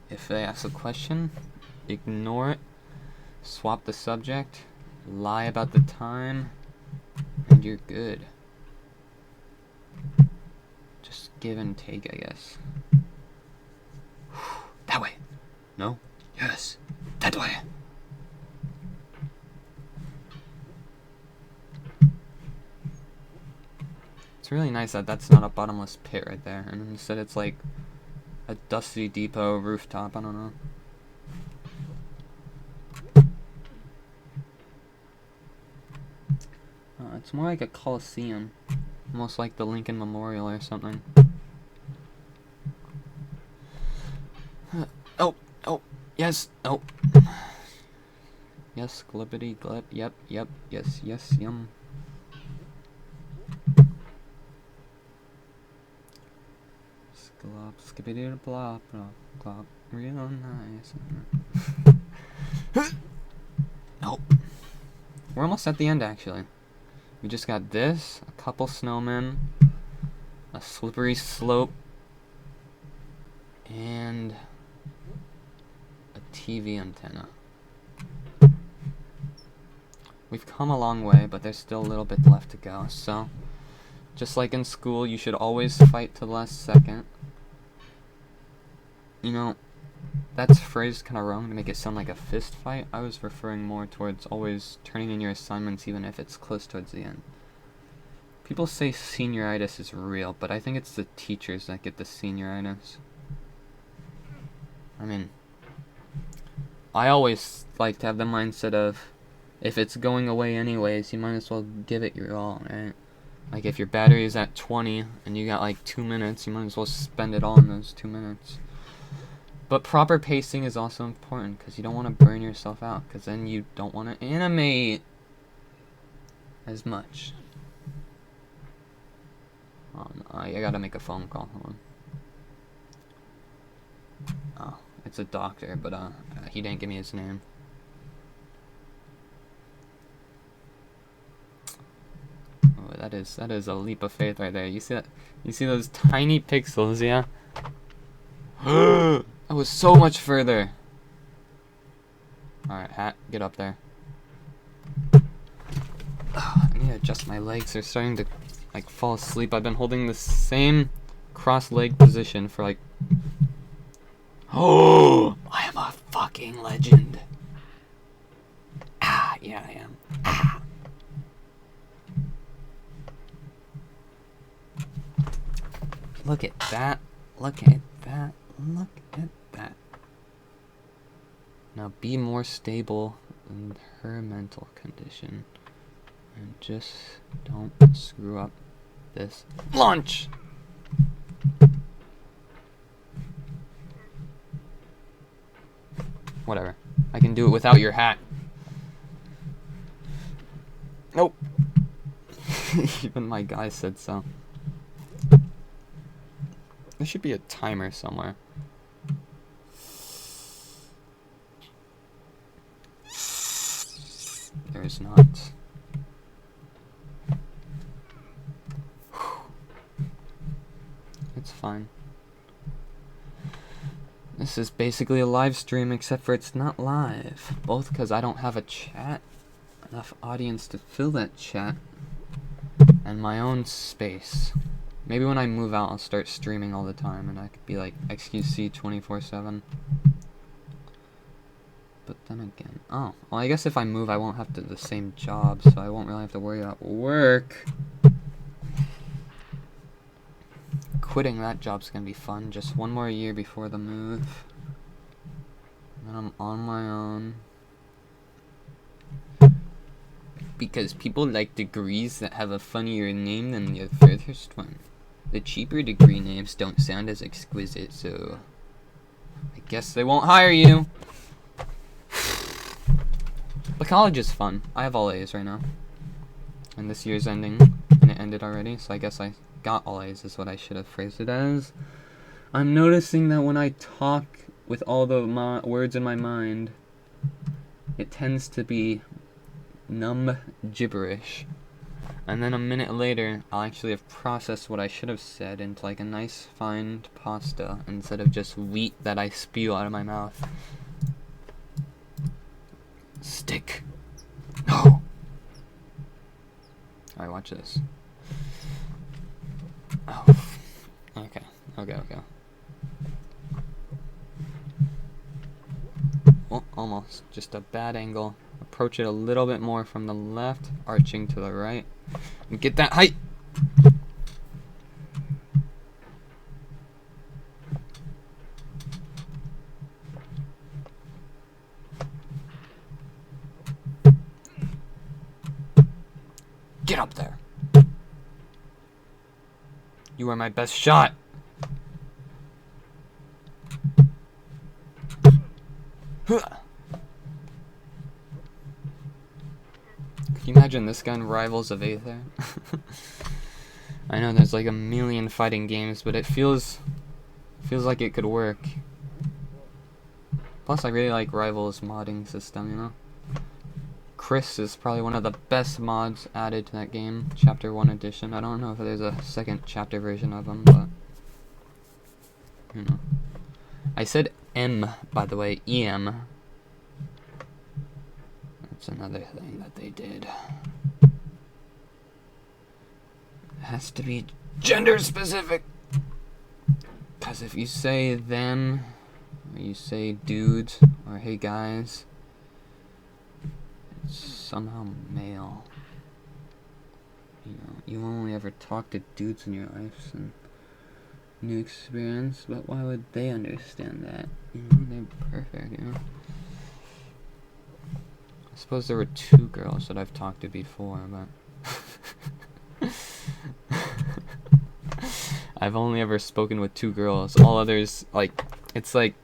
If they ask a question, ignore it, swap the subject, lie about the time, and you're good. Just give and take, I guess. That way. No? Yes. That way. It's really nice that that's not a bottomless pit right there, and instead it's like a Dusty Depot rooftop, I don't know. It's more like a coliseum, almost like the Lincoln Memorial or something. Oh, yes, oh. Yes, glippity glip, yep, yes, yum. Glop, skippity blop, blop, glop, real nice. Nope. We're almost at the end, actually. We just got this, a couple snowmen, a slippery slope, and a TV antenna. We've come a long way, but there's still a little bit left to go, so just like in school, you should always fight to the last second. You know, that's phrased kind of wrong to make it sound like a fist fight. I was referring more towards always turning in your assignments even if it's close towards the end. People say senioritis is real, but I think it's the teachers that get the senioritis. I mean, I always like to have the mindset of, if it's going away anyways, you might as well give it your all, right? Like, if your battery is at 20 and you got like 2 minutes, you might as well spend it all in those 2 minutes. But proper pacing is also important, because you don't want to burn yourself out, because then you don't want to animate as much. I gotta make a phone call. Hold on. Oh, it's a doctor, but he didn't give me his name. Oh, that is a leap of faith right there. You see that? You see those tiny pixels, yeah? That was so much further. Alright, hat, get up there. I need to adjust my legs. They're starting to like fall asleep. I've been holding the same cross-leg position for like... Oh! I am a fucking legend. Ah, yeah, I am. Ah. Look at that. Look at that. Look at that. Now be more stable in her mental condition. And just don't screw up this lunch! Whatever. I can do it without your hat. Nope. Even my guy said so. There should be a timer somewhere. There is not. It's fine. This is basically a live stream, except for it's not live. Both because I don't have a chat, enough audience to fill that chat, and my own space. Maybe when I move out, I'll start streaming all the time, and I could be like XQC 24/7. But then again, oh, well, I guess if I move, I won't have to the same job, so I won't really have to worry about work. Quitting that job's gonna be fun. Just one more year before the move. And then I'm on my own. Because people like degrees that have a funnier name than the furthest one. The cheaper degree names don't sound as exquisite, so I guess they won't hire you. But college is fun. I have all A's right now. And this year's ending, and it ended already, so I guess I got all A's is what I should have phrased it as. I'm noticing that when I talk with all the words in my mind, it tends to be numb gibberish. And then a minute later, I'll actually have processed what I should have said into like a nice fine pasta instead of just wheat that I spew out of my mouth. Stick. No. Alright, watch this. Oh. Okay. Oh, almost. Just a bad angle. Approach it a little bit more from the left, arching to the right. And get that height! Get up there! You are my best shot! Could you imagine this gun Rivals of Aether? I know there's like a million fighting games, but it feels like it could work. Plus, I really like Rivals' modding system, you know? Chris is probably one of the best mods added to that game, Chapter 1 edition. I don't know if there's a second chapter version of them, but you know. I said M, by the way, EM. That's another thing that they did. It has to be gender specific. Because if you say them, or you say dudes, or hey guys, it's somehow male. You know, you only ever talk to dudes in your life, and new experience, but why would they understand that? You know, they're perfect, you know? suppose there were 2 girls that I've talked to before, but I've only ever spoken with 2 girls. All others, like, it's like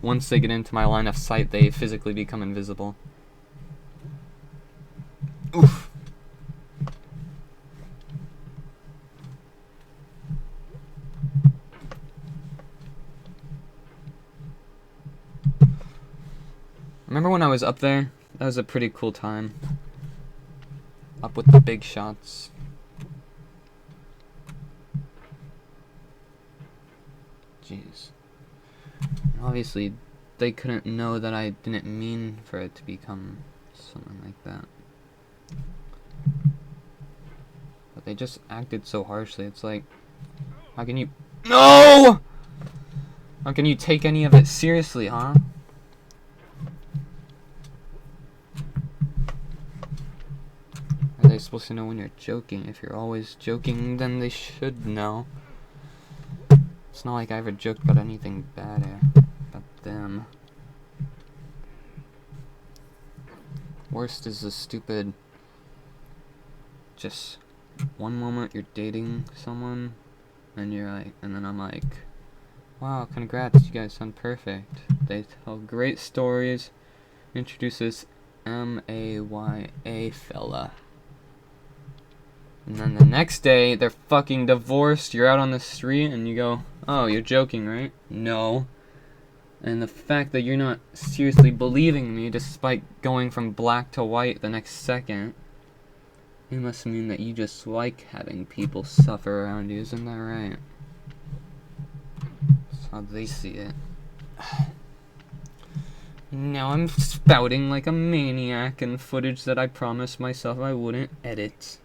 once they get into my line of sight, they physically become invisible. Oof. Remember when I was up there? That was a pretty cool time. Up with the big shots. Jeez. Obviously, they couldn't know that I didn't mean for it to become something like that. But they just acted so harshly. It's like, how can you... No! How can you take any of it seriously, huh? Are they supposed to know when you're joking? If you're always joking, then they should know. It's not like I ever joked about anything bad about them. Worst is the stupid, just one moment you're dating someone, and you're like, and then I'm like, wow, congrats, you guys sound perfect. They tell great stories, introduce this M-A-Y-A fella. And then the next day, they're fucking divorced, you're out on the street, and you go, oh, you're joking, right? No. And the fact that you're not seriously believing me, despite going from black to white the next second, it must mean that you just like having people suffer around you, isn't that right? That's how they see it. Now I'm spouting like a maniac in footage that I promised myself I wouldn't edit.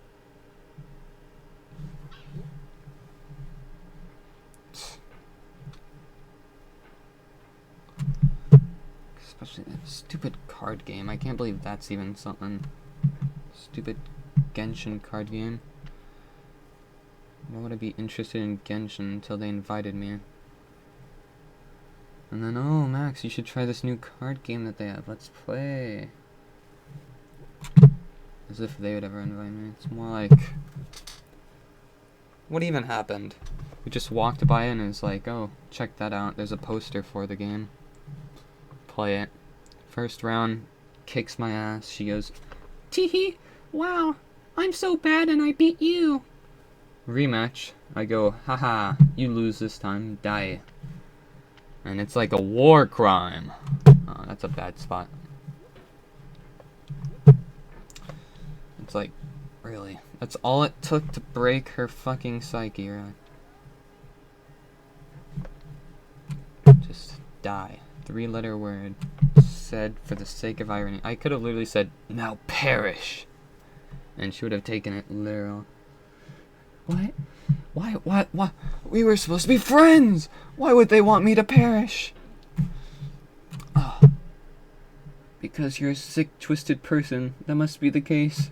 Especially that stupid card game. I can't believe that's even something. Stupid Genshin card game. Why would I be interested in Genshin until they invited me? And then, oh, Max, you should try this new card game that they have. Let's play. As if they would ever invite me. It's more like... What even happened? We just walked by and it's like, oh, check that out. There's a poster for the game. Play it. First round, kicks my ass. She goes, teehee, wow, I'm so bad and I beat you. Rematch. I go, haha, you lose this time, die. And it's like a war crime. Oh, that's a bad spot. It's like, really, that's all it took to break her fucking psyche, right? Just die. 3-letter word said for the sake of irony. I could have literally said, now perish. And she would have taken it literal. What? Why? We were supposed to be friends! Why would they want me to perish? Oh. Because you're a sick, twisted person. That must be the case.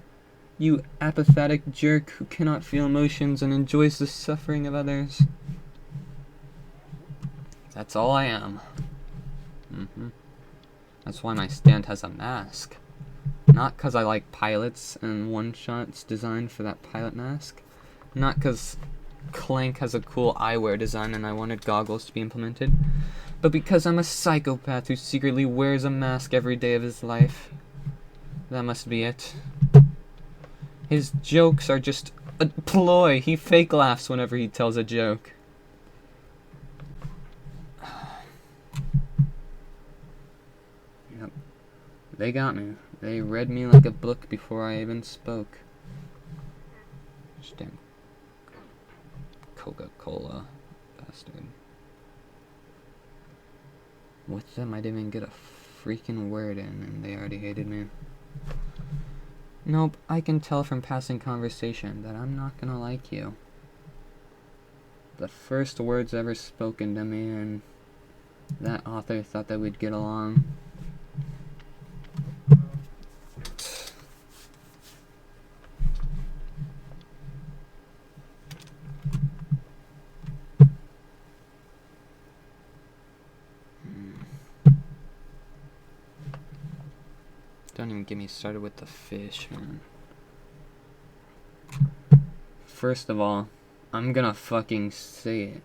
You apathetic jerk who cannot feel emotions and enjoys the suffering of others. That's all I am. That's why my stand has a mask. Not because I like pilots and one-shots designed for that pilot mask. Not because Clank has a cool eyewear design and I wanted goggles to be implemented. But because I'm a psychopath who secretly wears a mask every day of his life. That must be it. His jokes are just a ploy. He fake laughs whenever he tells a joke. They got me. They read me like a book before I even spoke. Damn Coca-Cola bastard. With them, I didn't even get a freaking word in, and they already hated me. Nope, I can tell from passing conversation that I'm not gonna like you. The first words ever spoken to me, and that author thought that we'd get along. Don't even even get me started with the fish, man. First of all, I'm gonna fucking say it.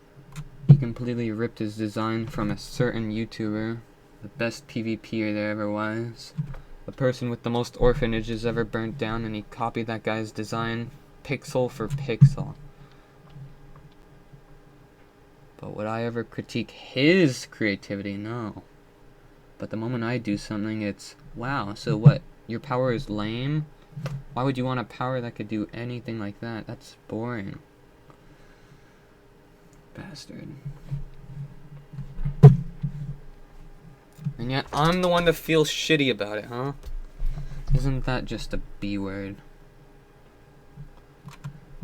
He completely ripped his design from a certain YouTuber, the best PvPer there ever was, the person with the most orphanages ever burnt down, and he copied that guy's design pixel for pixel. But would I ever critique his creativity? No. But the moment I do something, it's, wow, so what? Your power is lame? Why would you want a power that could do anything like that? That's boring. Bastard. And yet, I'm the one that feels shitty about it, huh? Isn't that just a B word?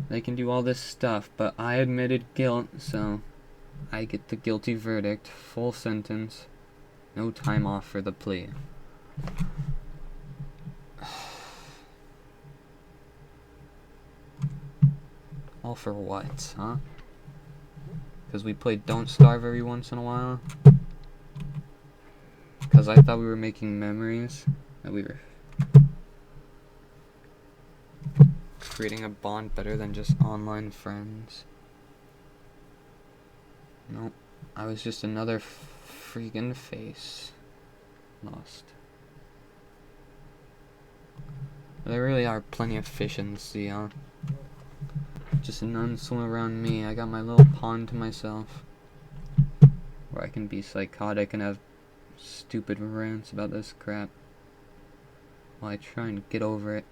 They can do all this stuff, but I admitted guilt, so I get the guilty verdict, full sentence, no time off for the plea. All for what, huh? Because we played Don't Starve every once in a while? Because I thought we were making memories, that we were creating a bond better than just online friends. Nope, I was just another freaking face. Lost. There really are plenty of fish in the sea, huh? Just none swim around me. I got my little pond to myself, where I can be psychotic and have stupid rants about this crap while I try and get over it.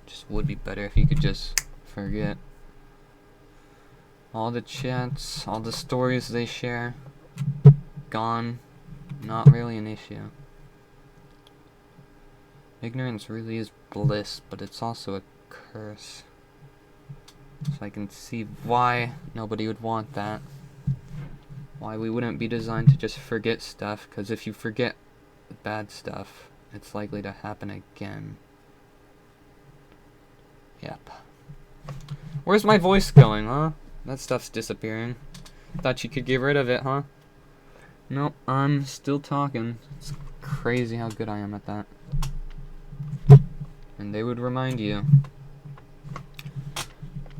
Just would be better if you could just forget all the chats, all the stories they share. Gone. Not really an issue. Ignorance really is bliss, but it's also a curse. So I can see why nobody would want that. Why we wouldn't be designed to just forget stuff, because if you forget the bad stuff, it's likely to happen again. Yep. Where's my voice going, huh? That stuff's disappearing. Thought you could get rid of it, huh? Nope, I'm still talking. It's crazy how good I am at that. And they would remind you.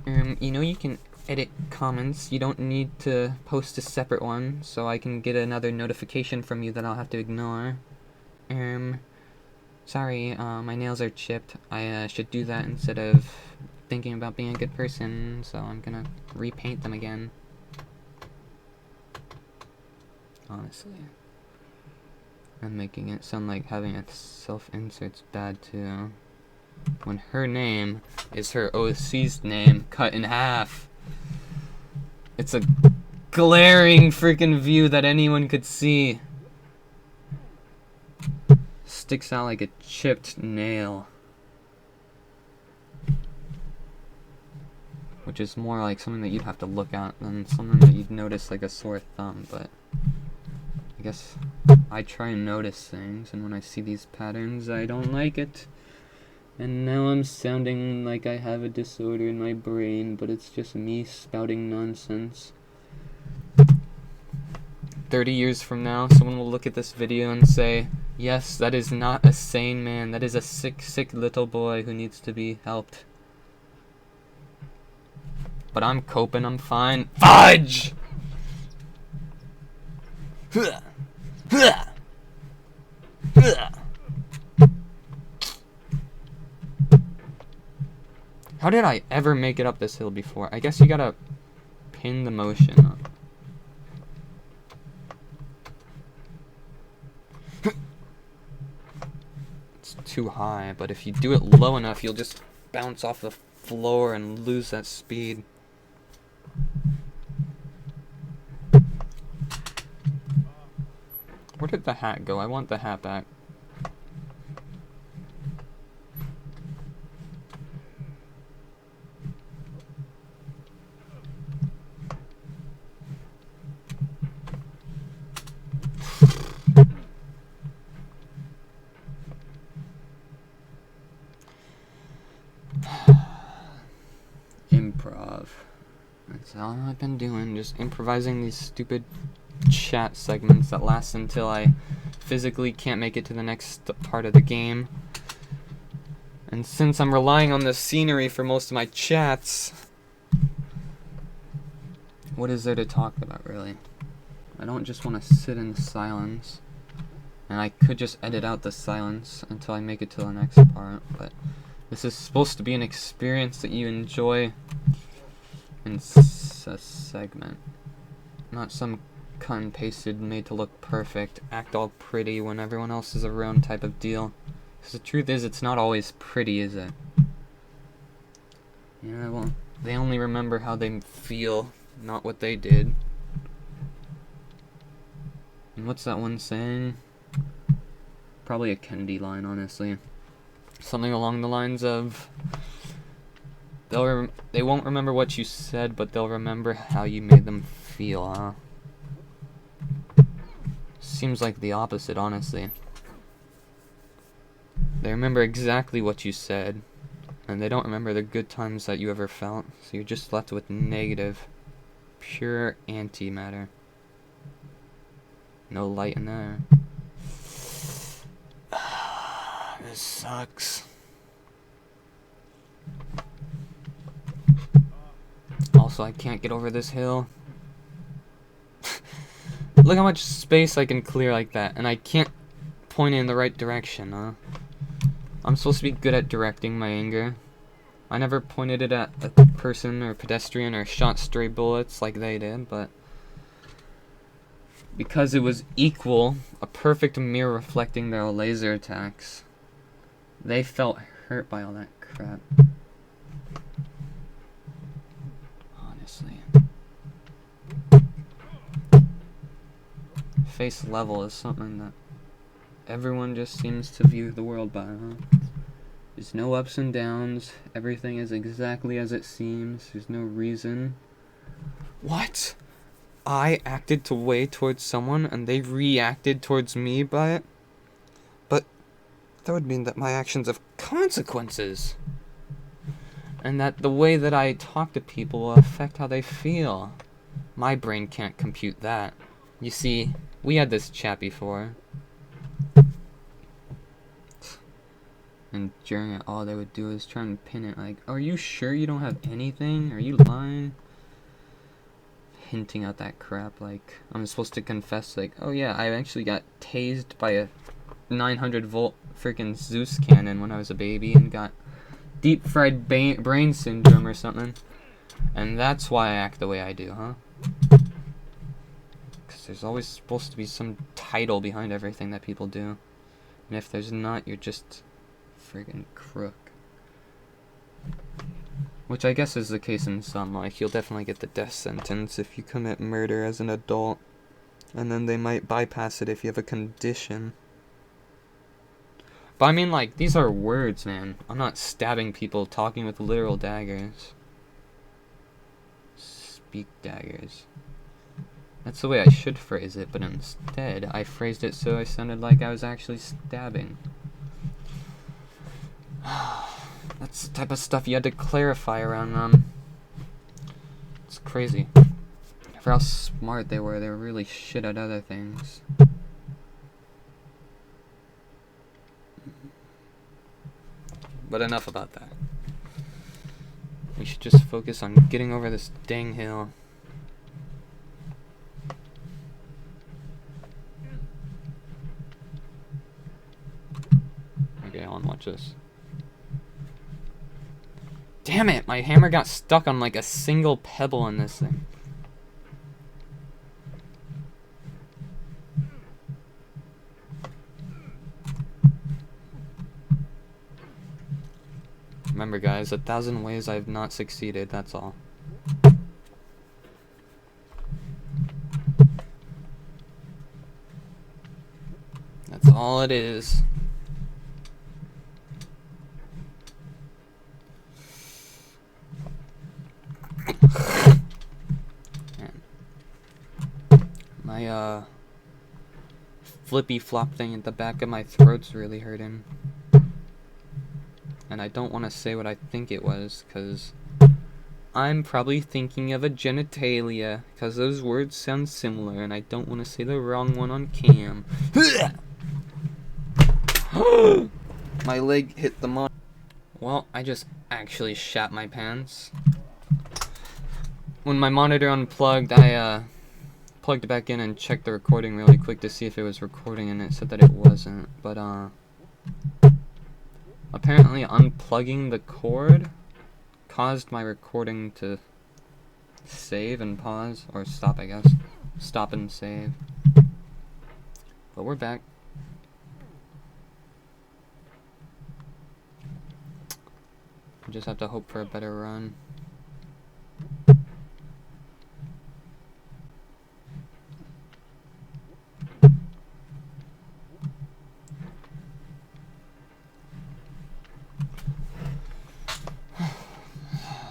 You know, you can edit comments. You don't need to post a separate one, so I can get another notification from you that I'll have to ignore. Sorry, my nails are chipped. I should do that instead of thinking about being a good person, so I'm gonna repaint them again. Honestly. I'm making it sound like having a self-insert's bad too, when her name is her OC's name cut in half. It's a glaring freaking view that anyone could see. Sticks out like a chipped nail. Which is more like something that you'd have to look at than something that you'd notice like a sore thumb, but I guess I try and notice things, and when I see these patterns, I don't like it. And now I'm sounding like I have a disorder in my brain, but it's just me spouting nonsense. 30 years from now, someone will look at this video and say, yes, that is not a sane man. That is a sick, sick little boy who needs to be helped. But I'm coping, I'm fine. Fudge! How did I ever make it up this hill before? I guess you gotta pin the motion up. It's too high, but if you do it low enough, you'll just bounce off the floor and lose that speed. Where did the hat go? I want the hat back. Improv. That's all I've been doing, just improvising these stupid chat segments that last until I physically can't make it to the next part of the game. And since I'm relying on the scenery for most of my chats, what is there to talk about, really? I don't just want to sit in silence. And I could just edit out the silence until I make it to the next part, but this is supposed to be an experience that you enjoy in a segment. Not some cut and pasted, made to look perfect, act all pretty when everyone else is around type of deal. Because the truth is, it's not always pretty, is it? Yeah, well, they only remember how they feel, not what they did. And what's that one saying? Probably a Kennedy line, honestly. Something along the lines of, they won't remember what you said, but they'll remember how you made them feel, huh? Seems like the opposite, honestly. They remember exactly what you said, and they don't remember the good times that you ever felt, so you're just left with negative, pure antimatter. No light in there. This sucks. Also, I can't get over this hill. Look how much space I can clear like that, and I can't point it in the right direction, huh? I'm supposed to be good at directing my anger. I never pointed it at a person or pedestrian or shot stray bullets like they did, but because it was equal, a perfect mirror reflecting their laser attacks, they felt hurt by all that crap. Honestly. Face level is something that everyone just seems to view the world by, huh? There's no ups and downs. Everything is exactly as it seems. There's no reason. What? I acted to way towards someone and they reacted towards me by it? But that would mean that my actions have consequences. And that the way that I talk to people will affect how they feel. My brain can't compute that. You see, we had this chat before. And during it, all they would do is try and pin it like, are you sure you don't have anything? Are you lying? Hinting at that crap, like, I'm supposed to confess, like, oh yeah, I actually got tased by a 900 volt freaking Zeus cannon when I was a baby and got deep fried brain syndrome or something. And that's why I act the way I do, huh? Because there's always supposed to be some title behind everything that people do. And if there's not, you're just friggin' crook. Which I guess is the case in some, like, you'll definitely get the death sentence if you commit murder as an adult. And then they might bypass it if you have a condition. But I mean, like, these are words, man. I'm not stabbing people talking with literal daggers. Speak daggers. That's the way I should phrase it, but instead, I phrased it so I sounded like I was actually stabbing. That's the type of stuff you had to clarify around them. It's crazy. For how smart they were really shit at other things. But enough about that. We should just focus on getting over this dang hill. Okay, I'll watch this. Damn it! My hammer got stuck on like a single pebble in this thing. Remember guys, 1,000 ways I've not succeeded, that's all. That's all it is. Man. My flippy flop thing at the back of my throat's really hurting. And I don't want to say what I think it was, because I'm probably thinking of a genitalia, because those words sound similar, and I don't want to say the wrong one on cam. My leg hit the monitor. Well, I just actually shat my pants. When my monitor unplugged, I plugged it back in and checked the recording really quick to see if it was recording, and it said that it wasn't. But apparently unplugging the cord caused my recording to save and pause, or stop, I guess. Stop and save. But we're back. We just have to hope for a better run.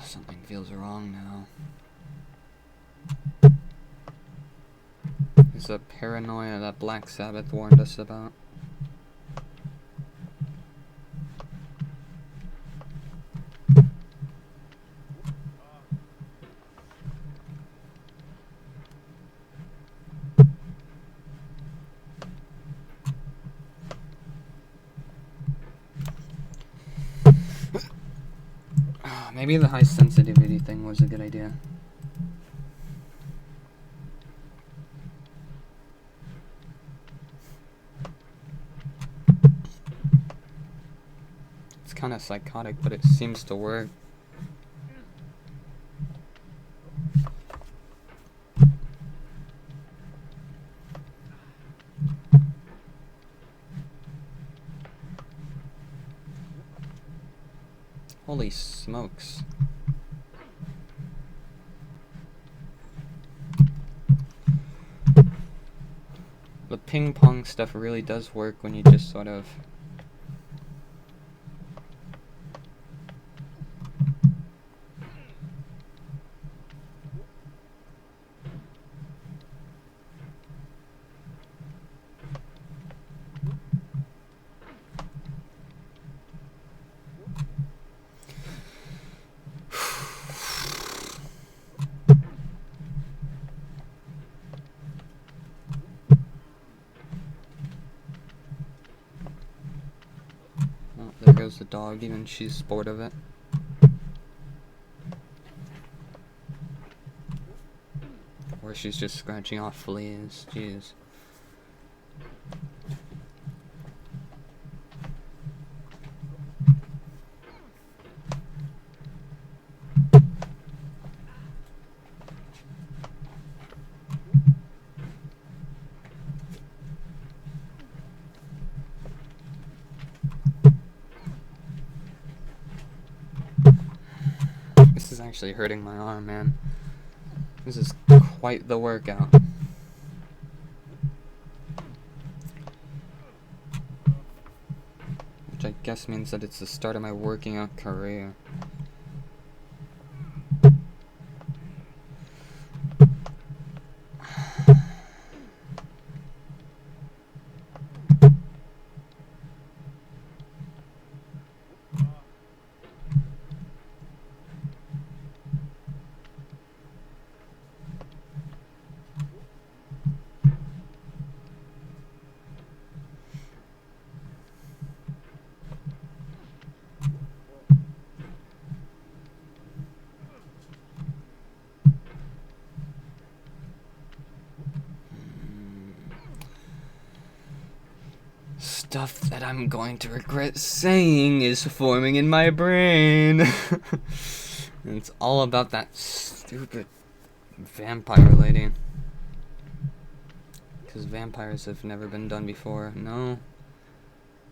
Something feels wrong now. It's the paranoia that Black Sabbath warned us about. Maybe the high sensitivity thing was a good idea. It's kind of psychotic, but it seems to work. Holy smokes. The ping pong stuff really does work when you just sort of there goes the dog, even she's bored of it. Or she's just scratching off fleas, jeez. This is actually hurting my arm, man. This is quite the workout. Which I guess means that it's the start of my working out career. Stuff that I'm going to regret saying is forming in my brain. And it's all about that stupid vampire lady. Because vampires have never been done before. No.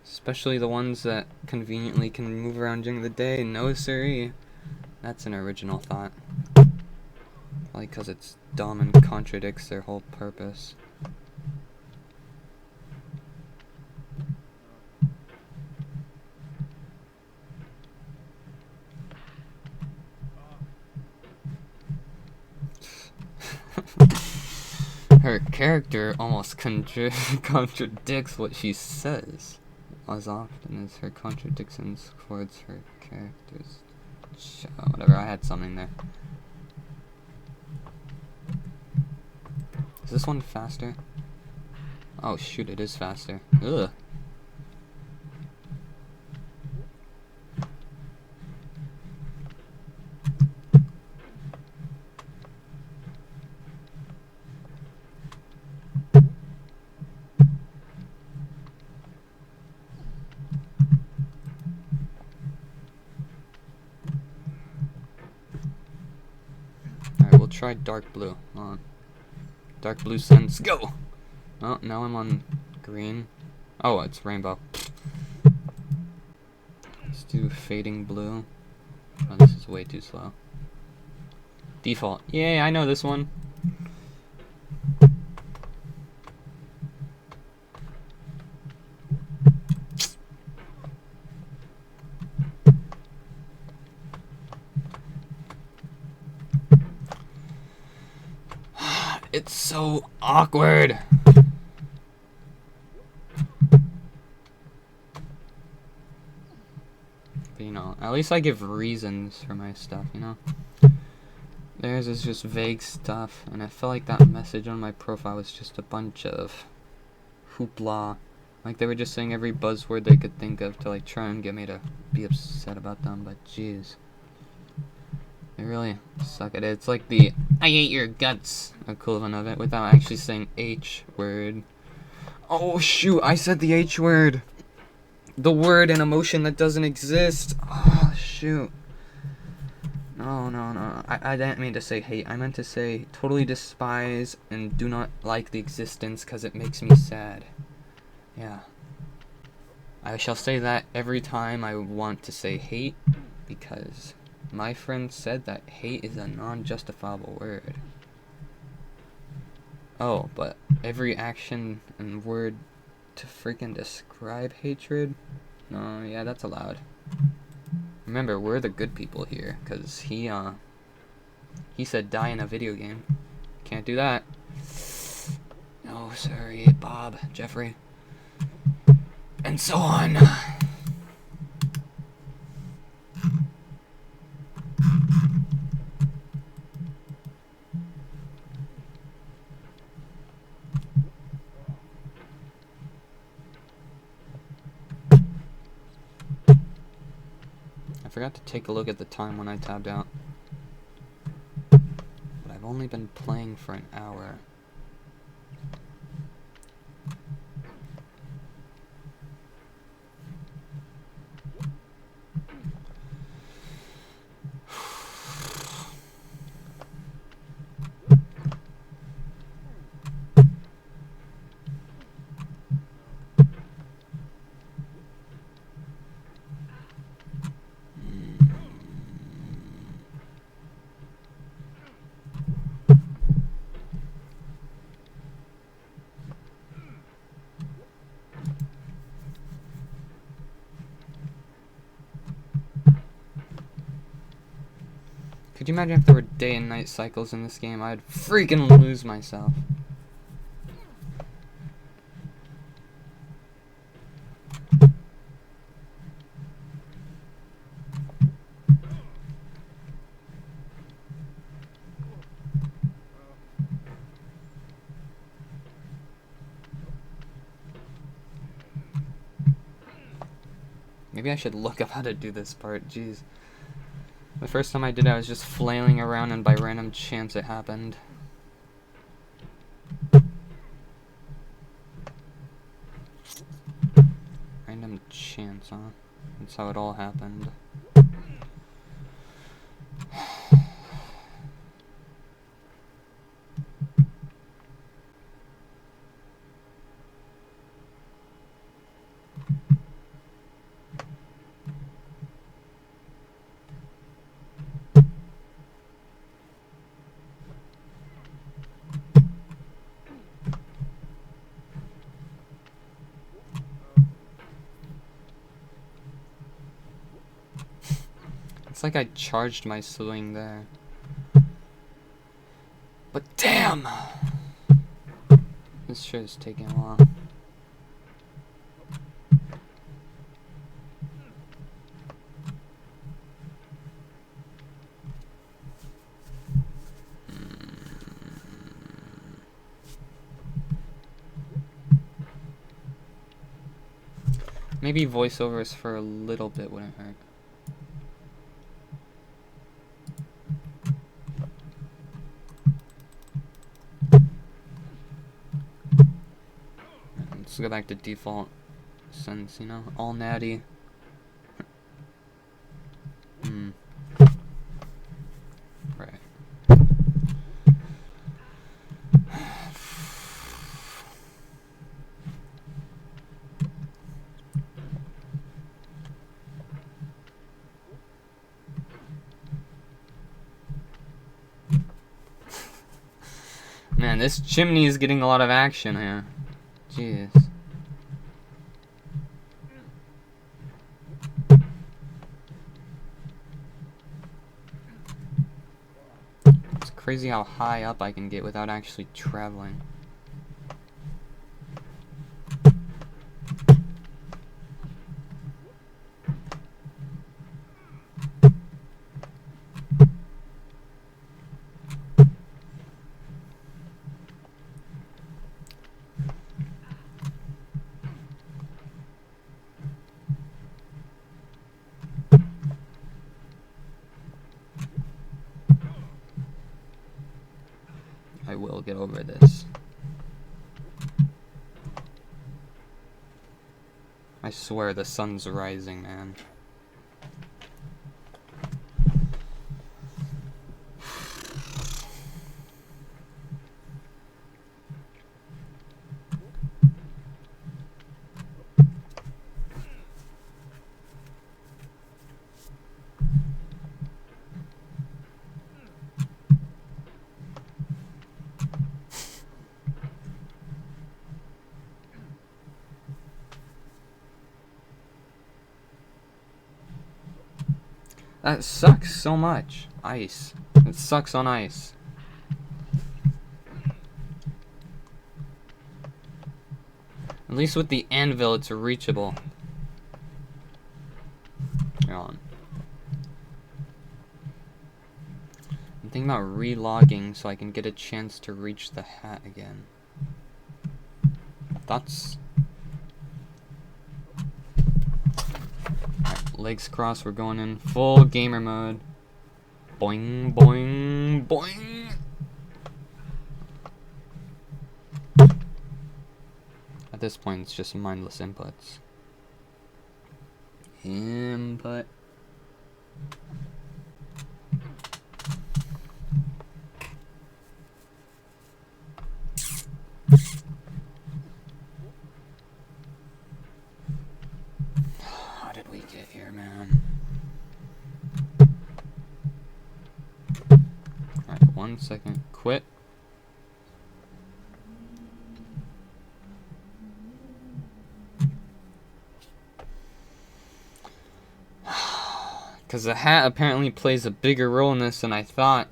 Especially the ones that conveniently can move around during the day. No siree. That's an original thought. Probably because it's dumb and contradicts their whole purpose. Her character almost contradicts what she says, as often as her contradictions towards her characters Whatever, I had something there. Is this one faster? Oh shoot, it is faster. Ugh. Alright, we'll try dark blue. Hold on. Dark blue sends go! Oh, now I'm on green. Oh, it's rainbow. Let's do fading blue. Oh, this is way too slow. Default. Yay, I know this one. It's so awkward. But, you know, at least I give reasons for my stuff, you know? Theirs is just vague stuff, and I felt like that message on my profile was just a bunch of hoopla. Like, they were just saying every buzzword they could think of to, like, try and get me to be upset about them, but jeez. They really suck at it. It's like the I hate your guts equivalent of it without actually saying H word. Oh shoot, I said the H word. The word and emotion that doesn't exist. Oh shoot. No. I didn't mean to say hate. I meant to say totally despise and do not like the existence because it makes me sad. Yeah. I shall say that every time I want to say hate because my friend said that hate is a non-justifiable word. Oh, but every action and word to freaking describe hatred? No, yeah, that's allowed. Remember, we're the good people here, because he said die in a video game. Can't do that. Oh, sorry, Bob, Jeffrey. And so on. I forgot to take a look at the time when I tabbed out. But I've only been playing for an hour. Could you imagine if there were day and night cycles in this game? I'd freaking lose myself. Maybe I should look up how to do this part, jeez. The first time I did it, I was just flailing around and by random chance it happened. Random chance, huh? That's how it all happened. It's like I charged my swing there. But damn! This shit is taking a while. Maybe voiceovers for a little bit wouldn't hurt. Let's go back to default since, you know, all natty. Right. Man, this chimney is getting a lot of action here. Jeez. It's crazy how high up I can get without actually traveling. I will get over this. I swear the sun's rising, man. That sucks so much. Ice. It sucks on ice. At least with the anvil, it's reachable. Hold on. I'm thinking about relogging so I can get a chance to reach the hat again. Thoughts? Alright, legs crossed, we're going in full gamer mode. Boing, boing, boing! At this point, it's just mindless inputs. Input. How did we get here, man? Alright, 1 second. Quit. Because the hat apparently plays a bigger role in this than I thought.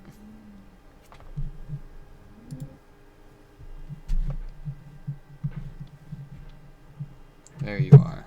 There you are.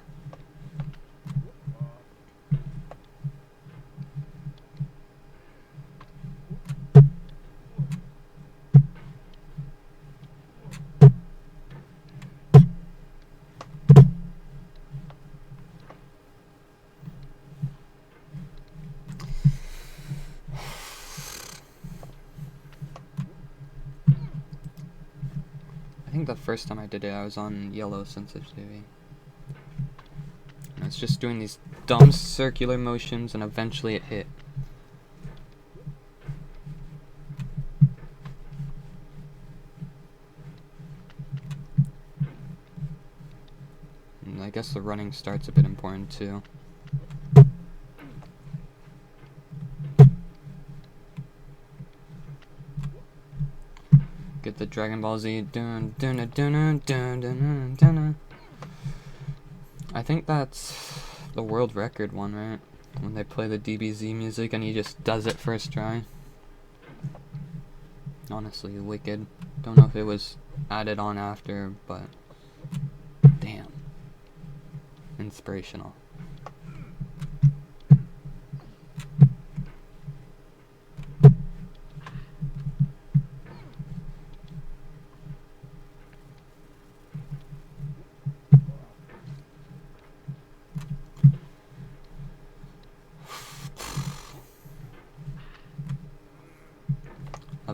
I think the first time I did it, I was on yellow sensitivity. And it's just doing these dumb circular motions, and eventually it hit. And I guess the running start's a bit important too. Get the Dragon Ball Z. Dun, dun, dun, dun, dun, dun, dun, dun. I think that's the world record one, right? When they play the DBZ music and he just does it first try. Honestly, wicked. Don't know if it was added on after, but damn. Inspirational.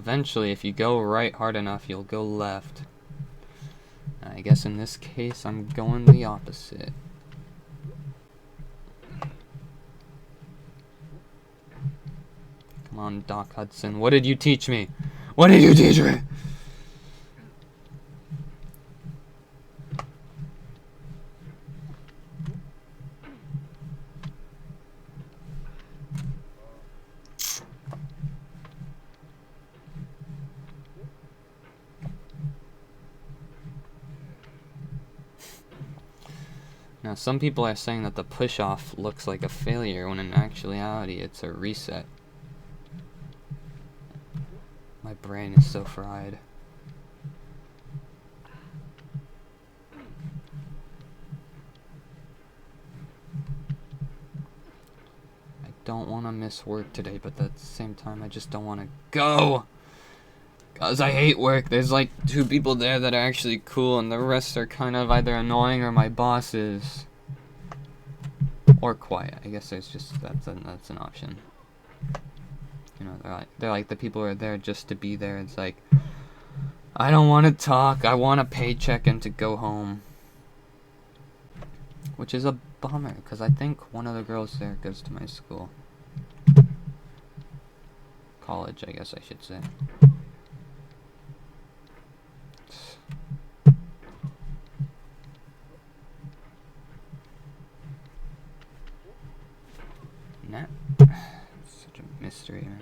eventually, if you go right hard enough, you'll go left. I guess in this case, I'm going the opposite. Come on, Doc Hudson. What did you teach me? What did you teach me? Now, some people are saying that the push-off looks like a failure, when in actuality, it's a reset. My brain is so fried. I don't want to miss work today, but at the same time, I just don't want to go! Cause I hate work. There's like 2 people there that are actually cool, and the rest are kind of either annoying or my bosses. Or quiet. I guess there's just that's an option. You know, they're like the people who are there just to be there. It's like, I don't want to talk. I want a paycheck and to go home. Which is a bummer, because I think one of the girls there goes to my school. College, I guess I should say. Nah. Such a mystery, man.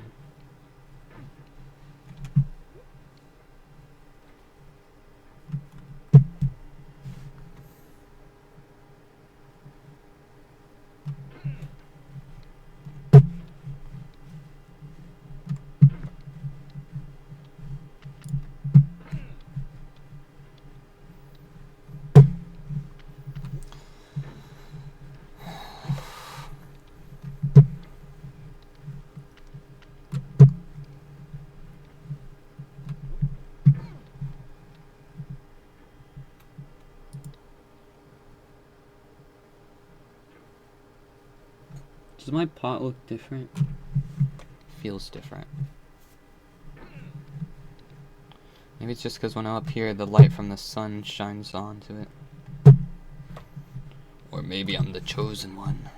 Does my pot look different? Feels different. Maybe it's just because when I'm up here, the light from the sun shines onto it. Or maybe I'm the chosen one.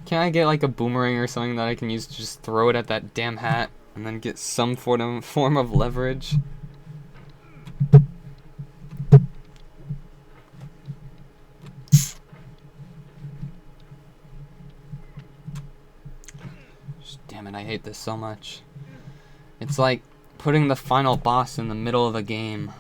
Can I get like a boomerang or something that I can use to just throw it at that damn hat and then get some form of leverage? Damn it, I hate this so much. It's like putting the final boss in the middle of a game.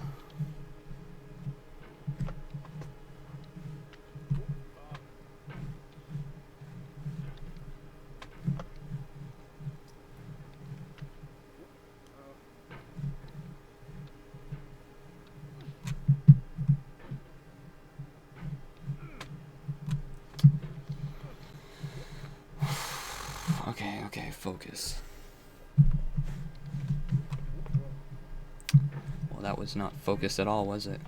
Okay, focus. Well, that was not focused at all, was it?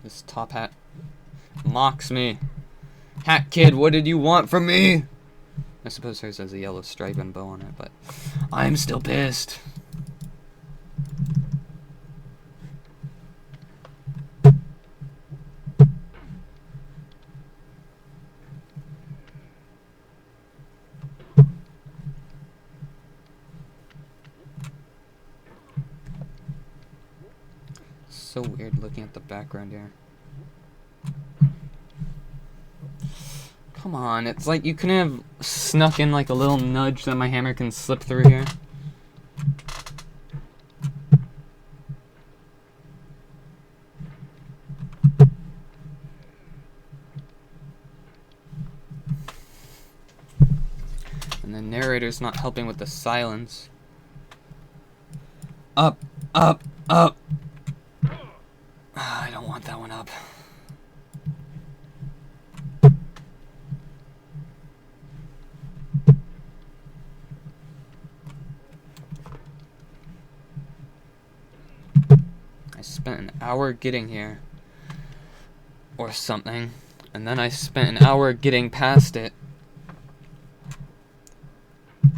This top hat mocks me. Hat kid, what did you want from me? I suppose hers has a yellow stripe and bow on it, but I'm still pissed. So weird looking at the background here. Come on, it's like you couldn't have snuck in like a little nudge that my hammer can slip through here. And the narrator's not helping with the silence. Up, up, up. I don't want that one up. I spent an hour getting here. Or something. And then I spent an hour getting past it.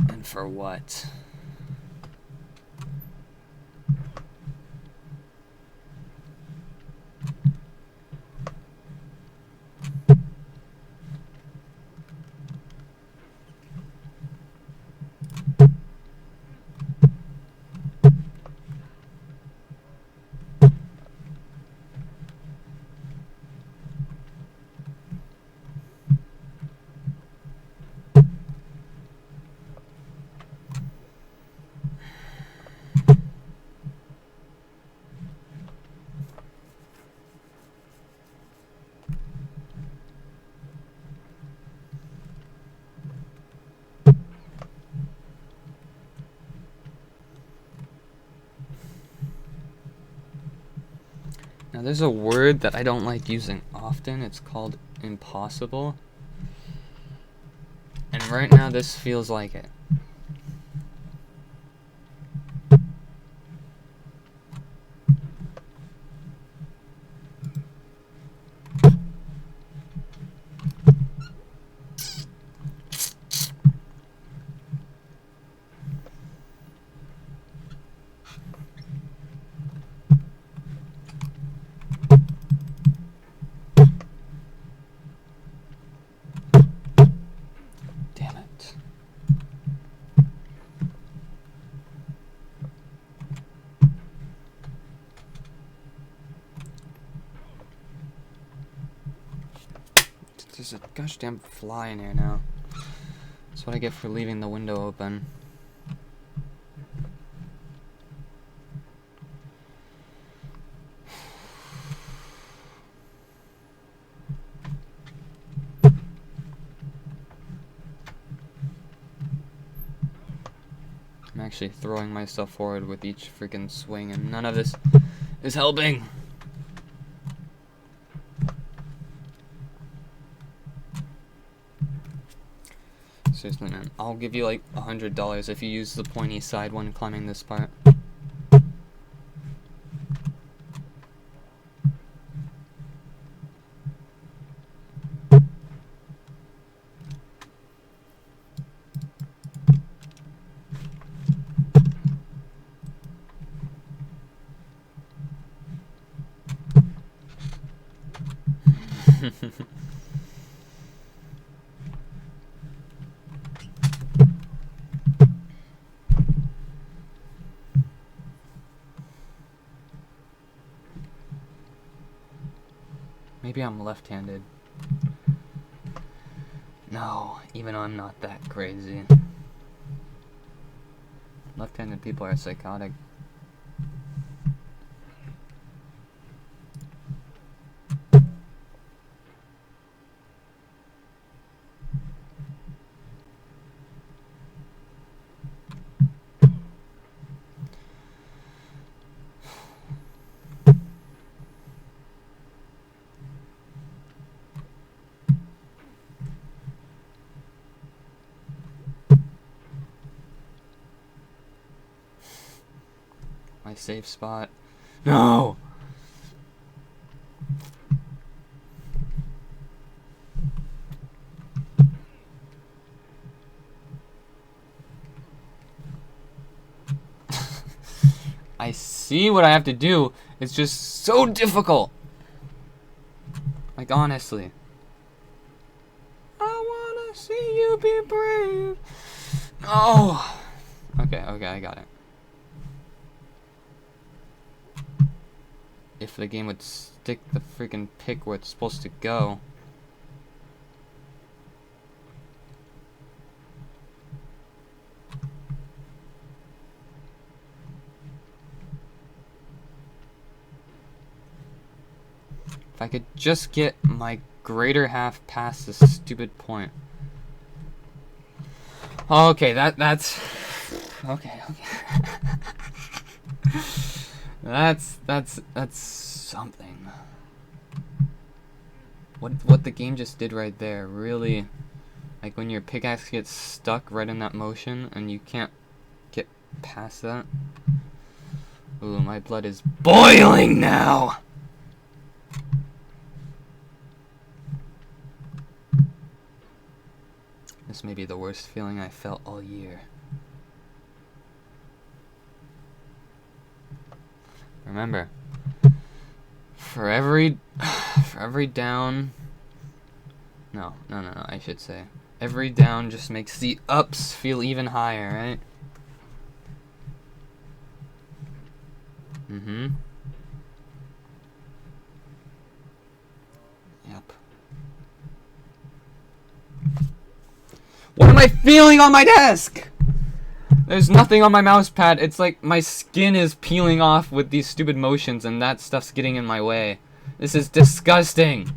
And for what? Now there's a word that I don't like using often. It's called impossible. And right now this feels like it. Damn it. There's a gosh damn fly in here now. That's what I get for leaving the window open. I'm actually throwing myself forward with each freaking swing, and none of this is helping. Seriously, man, I'll give you like $100 if you use the pointy side when climbing this part. Maybe I'm left-handed. No, even though I'm not that crazy. Left-handed people are psychotic. My safe spot. No! I see what I have to do. It's just so difficult. Like, honestly. I wanna see you be brave. No! Okay, I got it. If the game would stick the freaking pick where it's supposed to go. If I could just get my greater half past this stupid point. Okay, that's okay. That's something. What the game just did right there, really, like when your pickaxe gets stuck right in that motion and you can't get past that. Ooh, my blood is boiling now! This may be the worst feeling I felt all year. Remember, for every down, no, I should say, every down just makes the ups feel even higher, right? Yep. What am I feeling on my desk? There's nothing on my mouse pad. It's like my skin is peeling off with these stupid motions and that stuff's getting in my way. This is disgusting.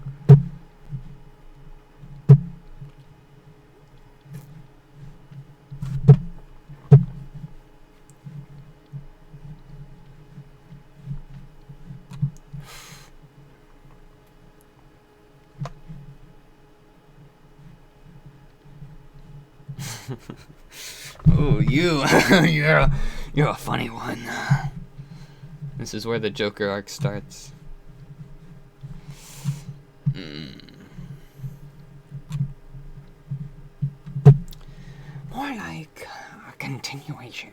Oh, you're a funny one. This is where the Joker arc starts. More like a continuation.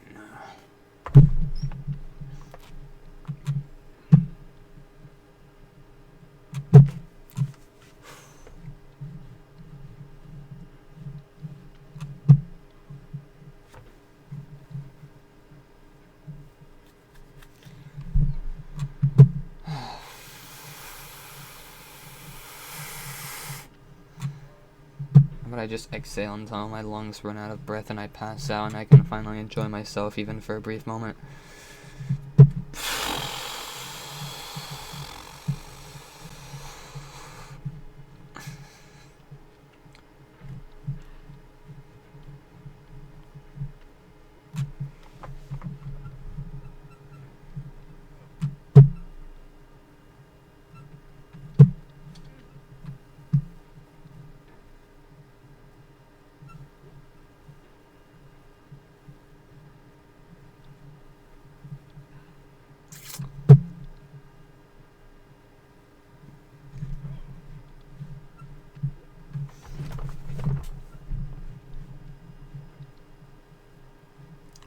But I just exhale until my lungs run out of breath and I pass out and I can finally enjoy myself even for a brief moment.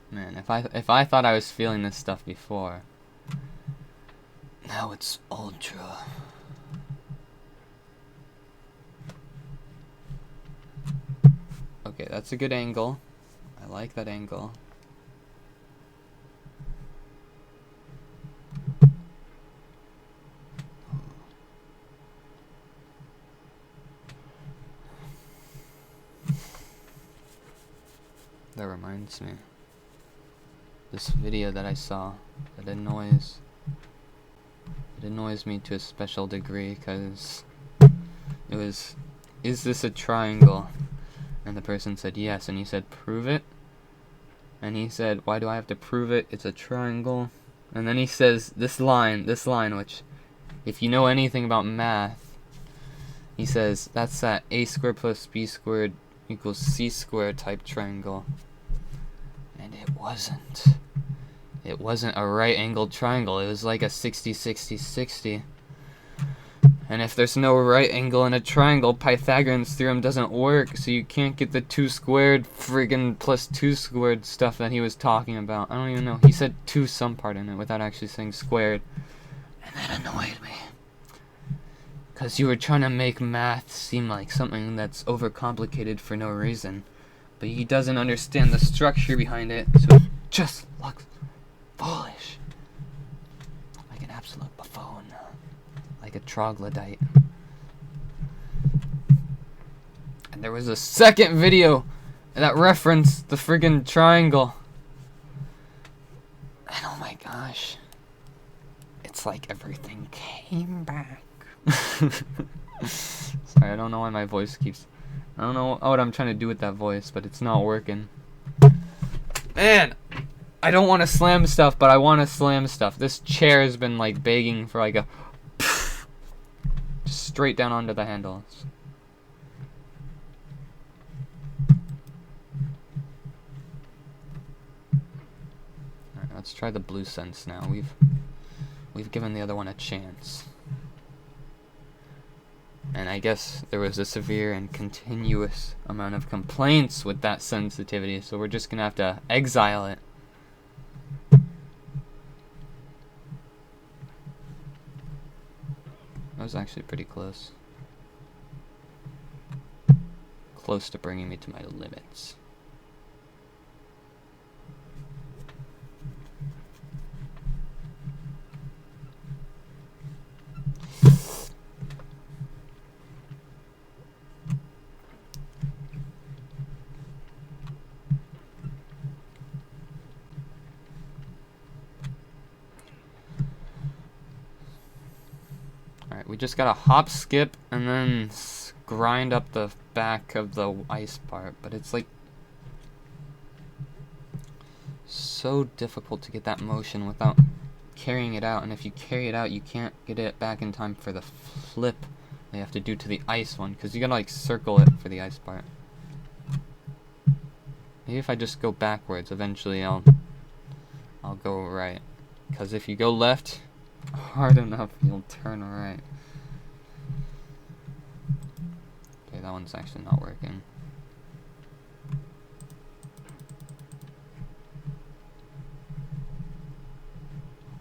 Man, if I thought I was feeling this stuff before, now it's ultra. Okay, that's a good angle. I like that angle. That reminds me. This video that I saw, it annoys me to a special degree because it was, is this a triangle? And the person said yes, and he said prove it. And he said, why do I have to prove it? It's a triangle. And then he says this line, which if you know anything about math, he says that's that a squared plus b squared equals c squared type triangle. And it wasn't. It wasn't a right angled triangle. It was like a 60-60-60. And if there's no right angle in a triangle, Pythagorean's theorem doesn't work, so you can't get the 2 squared friggin' plus 2 squared stuff that he was talking about. I don't even know. He said 2 some part in it without actually saying squared. And that annoyed me. Because you were trying to make math seem like something that's overcomplicated for no reason. But he doesn't understand the structure behind it, so it just looks foolish. Like an absolute buffoon. Like a troglodyte. And there was a second video that referenced the friggin' triangle. And oh my gosh. It's like everything came back. Sorry, I don't know why my voice keeps... I don't know what I'm trying to do with that voice, but it's not working. Man, I don't want to slam stuff, but I want to slam stuff. This chair has been like begging for like a just straight down onto the handles. Alright, let's try the blue sense now. We've given the other one a chance. And I guess there was a severe and continuous amount of complaints with that sensitivity, so we're just gonna have to exile it. That was actually pretty close. Close to bringing me to my limits. Alright, we just gotta hop, skip, and then grind up the back of the ice part, but it's like so difficult to get that motion without carrying it out, and if you carry it out you can't get it back in time for the flip they have to do to the ice one, because you gotta like circle it for the ice part. Maybe if I just go backwards, eventually I'll go right, because if you go left hard enough you'll turn right. Okay, that one's actually not working.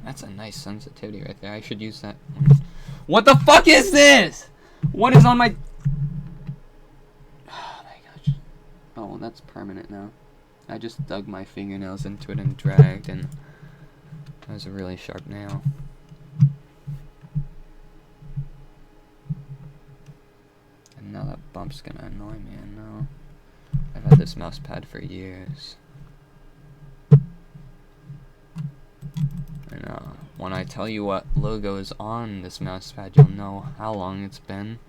That's a nice sensitivity right there. I should use that one. What the fuck is this? What is on my... Oh my gosh. Oh, well, that's permanent now. I just dug my fingernails into it and dragged, and that was a really sharp nail. And now that bump's gonna annoy me, I know. I've had this mouse pad for years. And when I tell you what logo is on this mouse pad, you'll know how long it's been.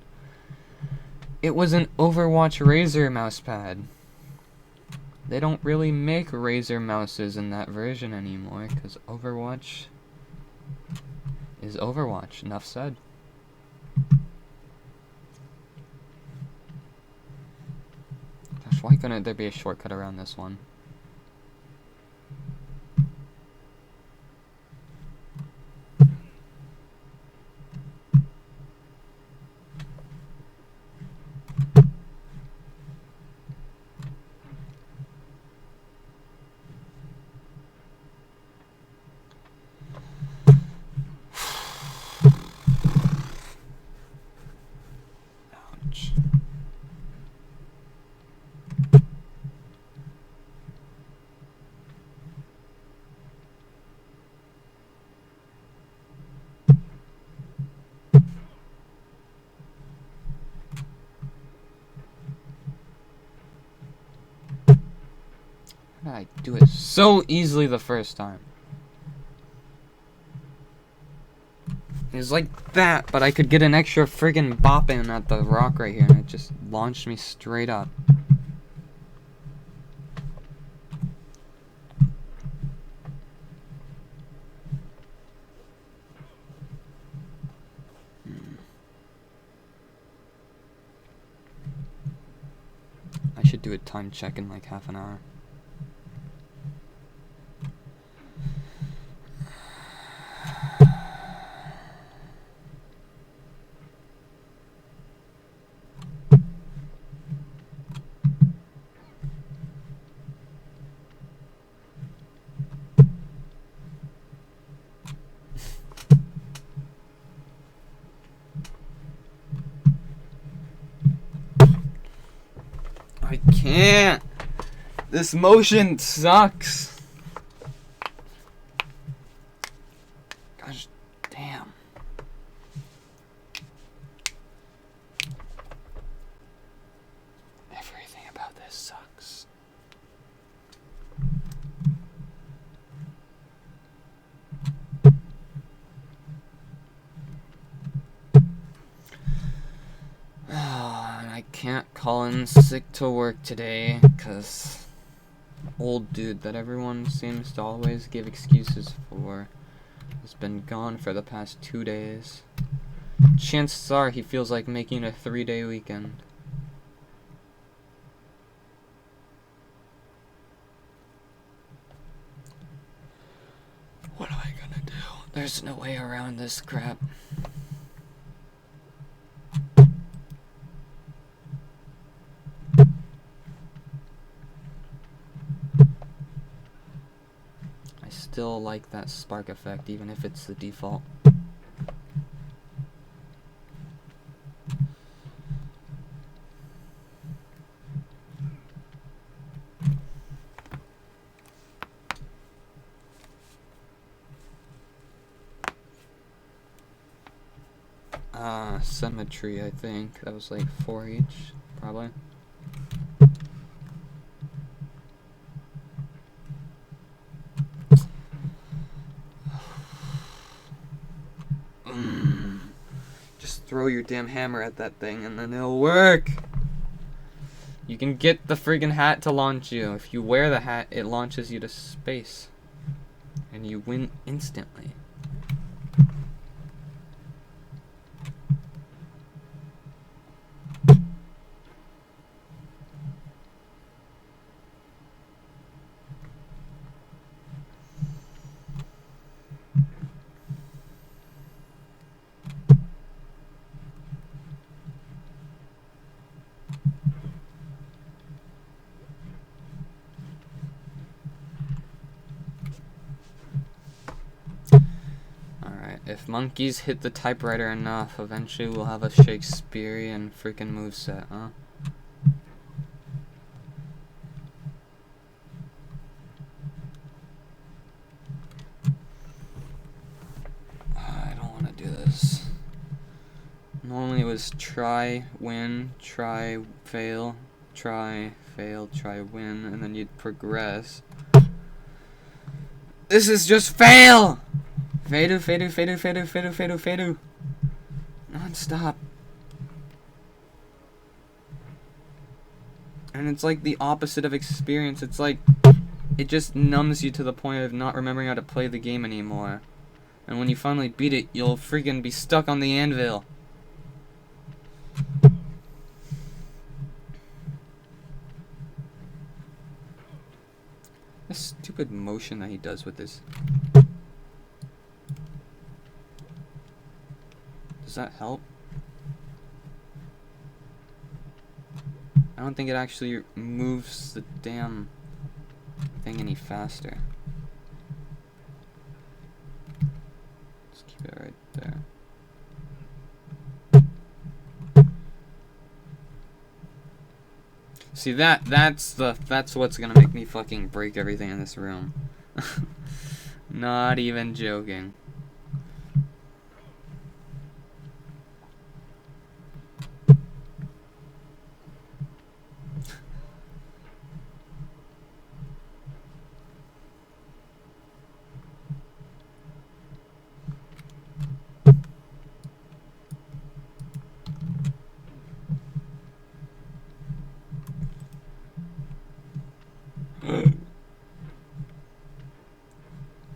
It was an Overwatch Razer mouse pad. They don't really make Razer mouses in that version anymore, because Overwatch is Overwatch. Enough said. Gosh, why couldn't there be a shortcut around this one? Ouch. How did I do it so easily the first time? It was like that, but I could get an extra friggin' bop in at the rock right here, and it just launched me straight up. I should do a time check in like half an hour. I can't. This motion sucks. Gosh damn. Everything about this sucks. I can't call in sick to work today, 'cause old dude that everyone seems to always give excuses for has been gone for the past 2 days. Chances are he feels like making a 3-day weekend. What am I gonna do? There's no way around this crap. I still like that spark effect, even if it's the default. Symmetry, I think. That was like 4 each, probably. Just throw your damn hammer at that thing and then it'll work! You can get the friggin' hat to launch you. If you wear the hat, it launches you to space. And you win instantly. If monkeys hit the typewriter enough, eventually we'll have a Shakespearean freaking moveset, huh? I don't want to do this. Normally it was try, win, try, fail, try, fail, try, win, and then you'd progress. This is just fail! Fadu, fadu, fadu, fadu, fadu, fadu, fadu. Non-stop. And it's like the opposite of experience. It's like, it just numbs you to the point of not remembering how to play the game anymore. And when you finally beat it, you'll freaking be stuck on the anvil. This stupid motion that he does with this. Does that help? I don't think it actually moves the damn thing any faster. Let's keep it right there. See that's what's gonna make me fucking break everything in this room. Not even joking.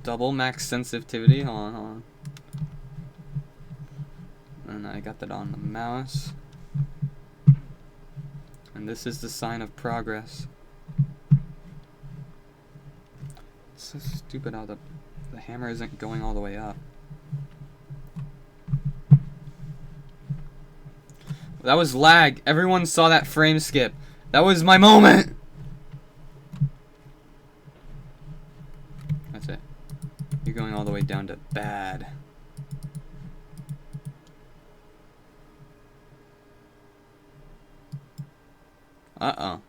Double max sensitivity. Hold on. And I got that on the mouse. And this is the sign of progress. It's so stupid how the hammer isn't going all the way up. That was lag. Everyone saw that frame skip. That was my moment. That's it. You're going all the way down to bad. Uh-oh.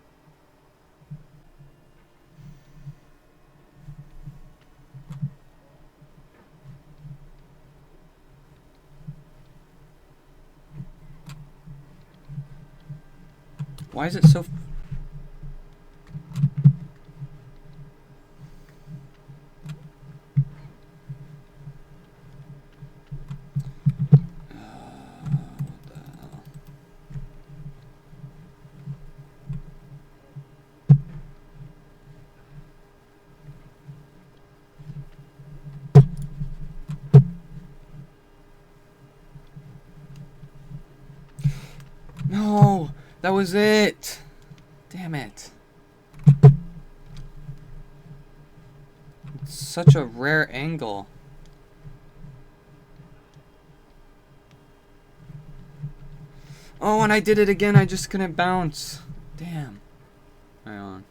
Why is it so... That was it. Damn it. It's such a rare angle. Oh, and I did it again. I just couldn't bounce. Damn. Hang on.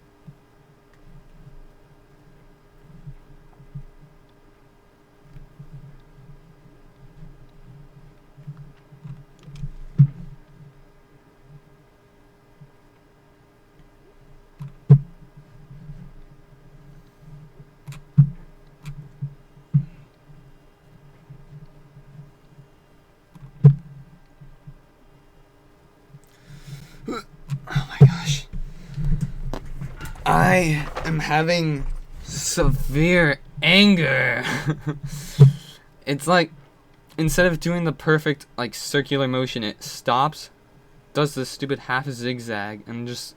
Oh my gosh. I am having severe anger. It's like, instead of doing the perfect, like, circular motion, it stops, does this stupid half zigzag, and just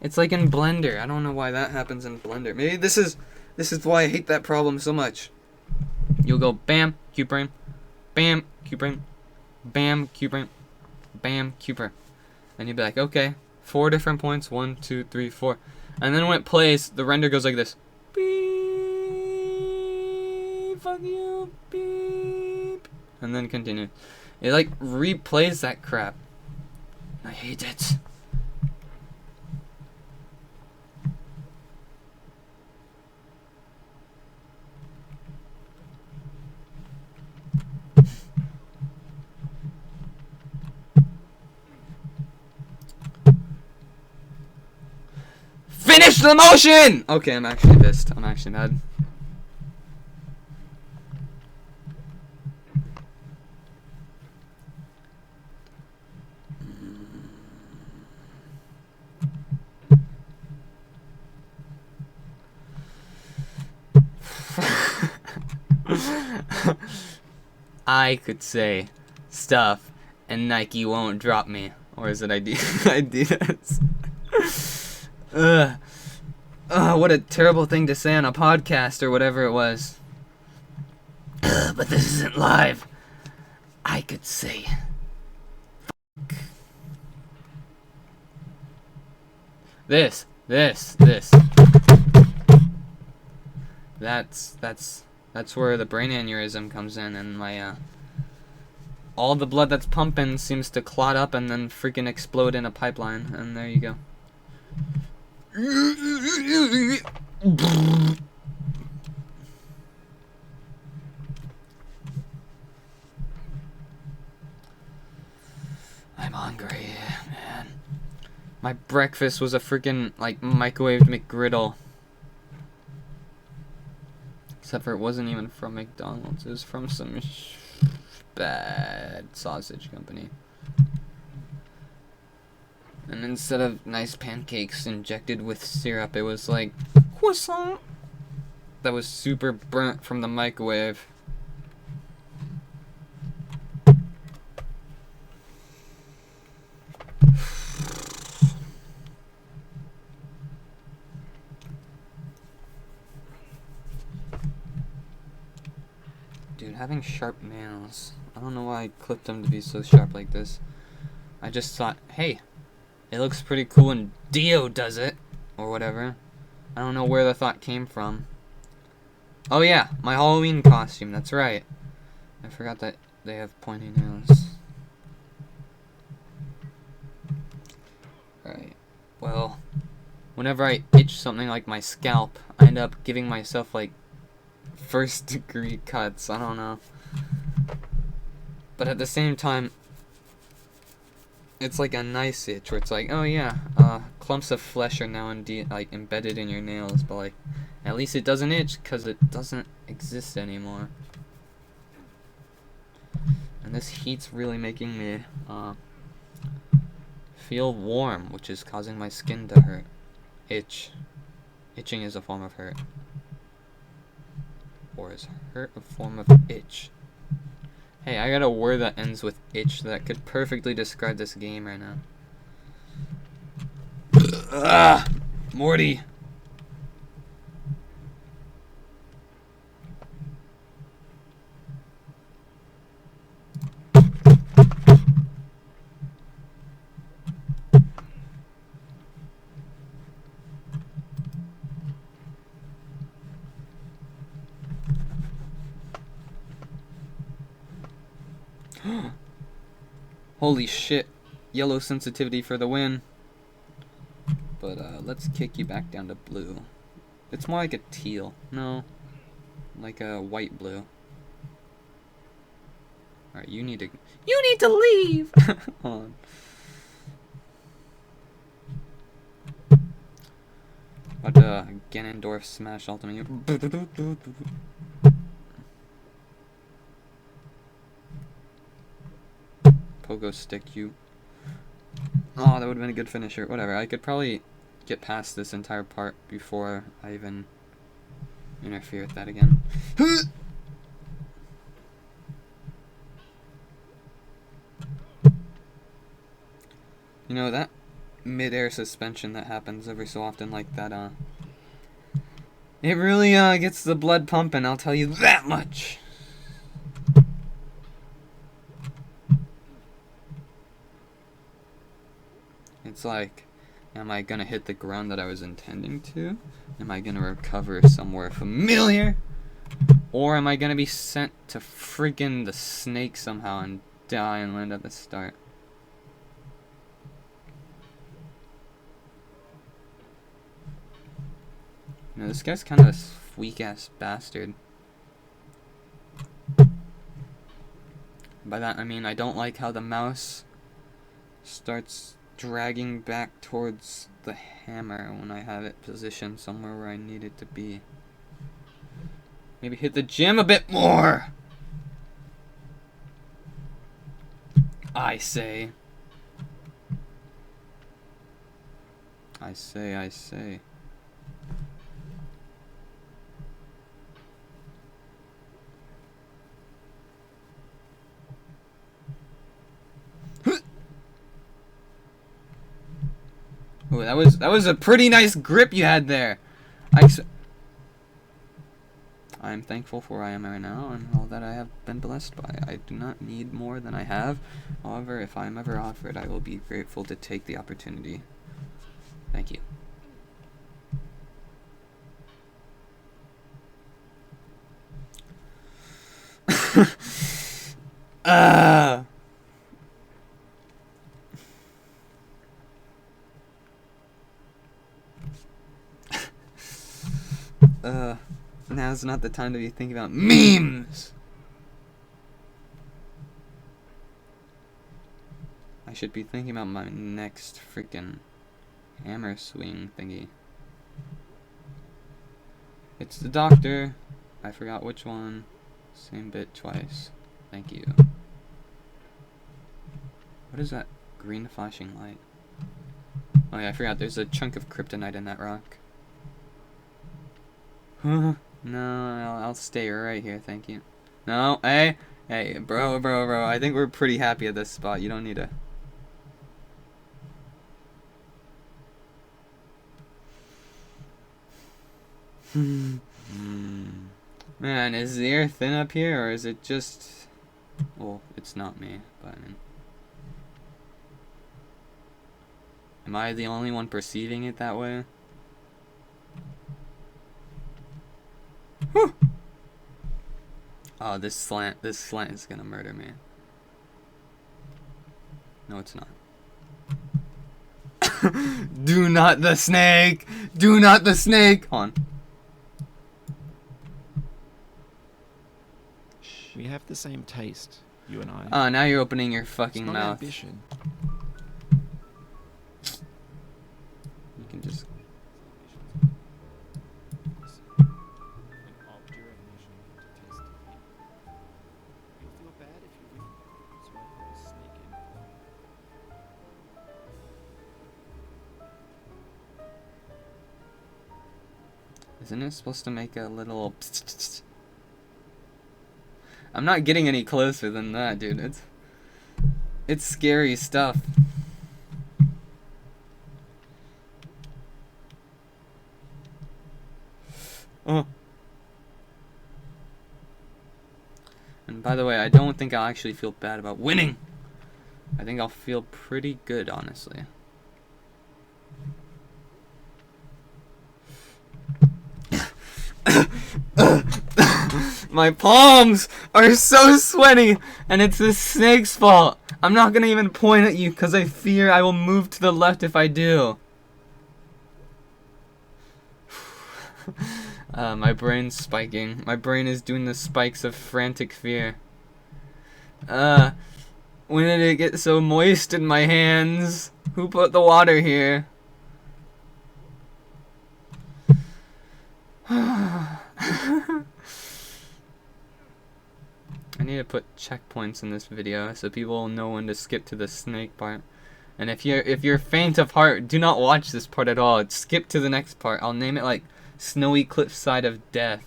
It's like in Blender. I don't know why that happens in Blender. Maybe this is why I hate that problem so much. You'll go bam, Q frame, bam, Q frame, bam, Q frame, bam, Q frame. And you'd be like, okay, 4 different points, 1, 2, 3, 4. And then when it plays, the render goes like this. Beep, fuck you, beep. And then continue. It like replays that crap. I hate it. Finish the motion! Okay, I'm actually pissed. I'm actually mad. I could say stuff and Nike won't drop me. Or is it Adidas? What a terrible thing to say on a podcast or whatever it was. But this isn't live. I could say. This. That's where the brain aneurysm comes in, and my all the blood that's pumping seems to clot up and then freaking explode in a pipeline, and there you go. I'm hungry, man. My breakfast was a freaking, like, microwaved McGriddle. Except for it wasn't even from McDonald's. It was from some bad sausage company. And instead of nice pancakes injected with syrup, it was like croissant that was super burnt from the microwave. Dude, having sharp nails. I don't know why I clipped them to be so sharp like this. I just thought, hey, it looks pretty cool when Dio does it, or whatever. I don't know where the thought came from. Oh yeah, my Halloween costume, that's right. I forgot that they have pointy nails. Right. Well, whenever I itch something like my scalp, I end up giving myself like first degree cuts. I don't know. But at the same time, it's like a nice itch where it's like, oh yeah, clumps of flesh are now indeed like embedded in your nails, but like at least it doesn't itch because it doesn't exist anymore. And this heat's really making me feel warm, which is causing my skin to hurt. Itching is a form of hurt. Or is hurt a form of itch? Hey, I got a word that ends with itch that could perfectly describe this game right now. Ah, Morty. Holy shit. Yellow sensitivity for the win. But let's kick you back down to blue. It's more like a teal. No. Like a white blue. Alright, you need to leave! Hold on. About Ganondorf smash ultimate. Pogo stick you. Oh, that would have been a good finisher. Whatever, I could probably get past this entire part before I even interfere with that again. You know, that mid-air suspension that happens every so often like that, it really gets the blood pumping, I'll tell you that much. It's like, am I gonna hit the ground that I was intending to? Am I gonna recover somewhere familiar? Or am I gonna be sent to friggin' the snake somehow and die and land at the start? You know, this guy's kind of a weak-ass bastard. By that I mean I don't like how the mouse starts dragging back towards the hammer when I have it positioned somewhere where I need it to be. Maybe hit the gym a bit more! I say. Ooh, that was a pretty nice grip you had there. I'm thankful for where I am right now and all that I have been blessed by. I do not need more than I have. However, if I'm ever offered, I will be grateful to take the opportunity. Thank you. Now's not the time to be thinking about memes! I should be thinking about my next freaking hammer swing thingy. It's the doctor. I forgot which one. Same bit twice. Thank you. What is that green flashing light? Oh yeah, I forgot there's a chunk of kryptonite in that rock. Huh? No, I'll stay right here, thank you. No, hey, bro, I think we're pretty happy at this spot. You don't need to. Man, is the air thin up here, or is it just... Well, it's not me, but I mean... Am I the only one perceiving it that way? Whew. Oh, this slant is gonna murder me. No, it's not. Do not the snake! Do not the snake! Hold on. We have the same taste, you and I. Oh, now you're opening your fucking it's not mouth. Ambition. You can just... Isn't it supposed to make a little... I'm not getting any closer than that, dude. It's scary stuff. Oh. And by the way, I don't think I'll actually feel bad about winning. I think I'll feel pretty good, honestly. My palms are so sweaty, and it's this snake's fault. I'm not gonna even point at you because I fear I will move to the left if I do. My brain's spiking. My brain is doing the spikes of frantic fear. When did it get so moist in my hands? Who put the water here? I need to put checkpoints in this video so people will know when to skip to the snake part. And if you're faint of heart, do not watch this part at all. Skip to the next part. I'll name it like Snowy Cliffside of Death.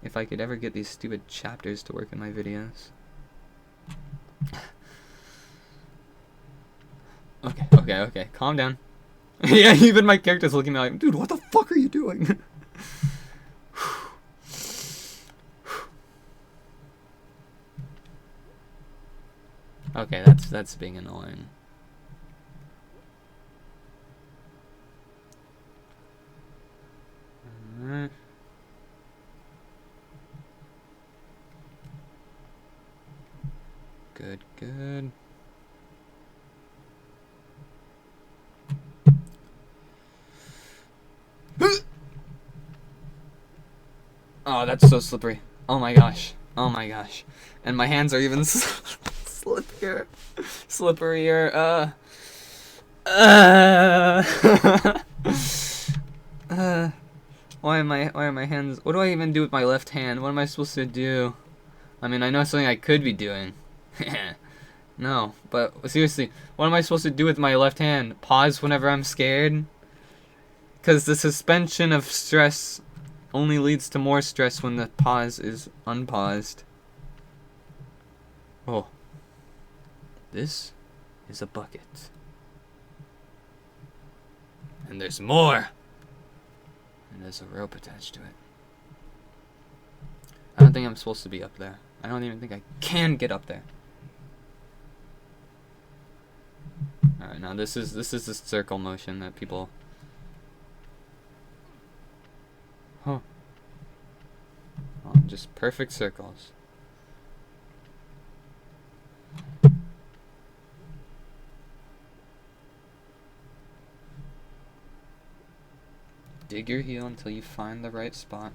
If I could ever get these stupid chapters to work in my videos. Okay, calm down. Yeah, even my character's looking at me like, dude, what the fuck are you doing? Okay, that's being annoying. Alright. Good. Oh, that's so slippery. Oh my gosh. And my hands are even slipperier. Why are my hands? What do I even do with my left hand? What am I supposed to do? I mean, I know something I could be doing. No, but seriously, what am I supposed to do with my left hand? Pause whenever I'm scared? Because the suspension of stress only leads to more stress when the pause is unpaused. Oh. This is a bucket. And there's more! And there's a rope attached to it. I don't think I'm supposed to be up there. I don't even think I can get up there. Alright, now this is the circle motion that people... Huh. Oh, just perfect circles. Dig your heel until you find the right spot.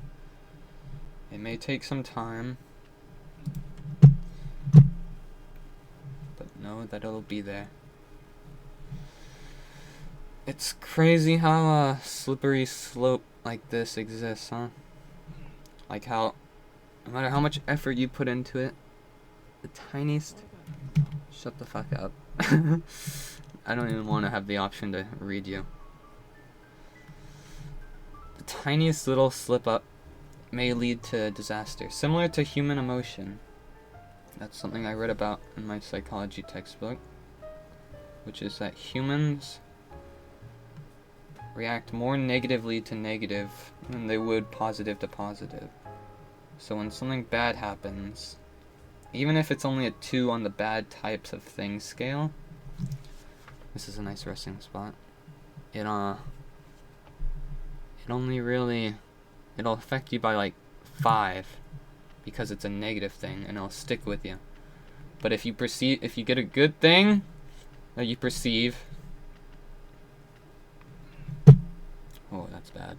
It may take some time, but know that it'll be there. It's crazy how a slippery slope like this exists, huh? Like how, no matter how much effort you put into it, the tiniest... Shut the fuck up. I don't even want to have the option to read you. The tiniest little slip up may lead to disaster, similar to human emotion. That's something I read about in my psychology textbook, which is that humans react more negatively to negative than they would positive to positive. So when something bad happens, even if it's only a 2 on the bad types of things scale, this is a nice resting spot, it'll affect you by like 5 because it's a negative thing and it'll stick with you. But if you get a good thing that you perceive, oh, that's bad.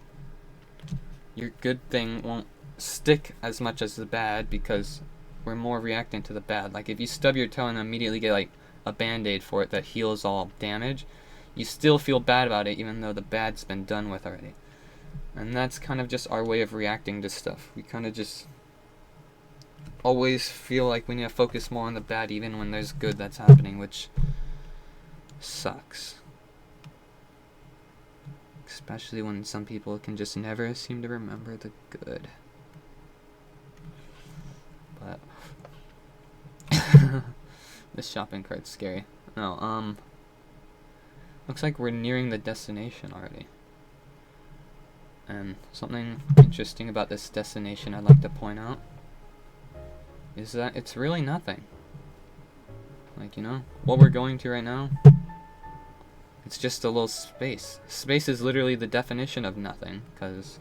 Your good thing won't stick as much as the bad because we're more reacting to the bad. Like if you stub your toe and immediately get like a band-aid for it that heals all damage, you still feel bad about it even though the bad's been done with already. And that's kind of just our way of reacting to stuff. We kind of just always feel like we need to focus more on the bad even when there's good that's happening, which sucks. Especially when some people can just never seem to remember the good. But this shopping cart's scary. No, looks like we're nearing the destination already. And something interesting about this destination I'd like to point out is that it's really nothing. Like, you know, what we're going to right now, it's just a little space. Space is literally the definition of nothing, because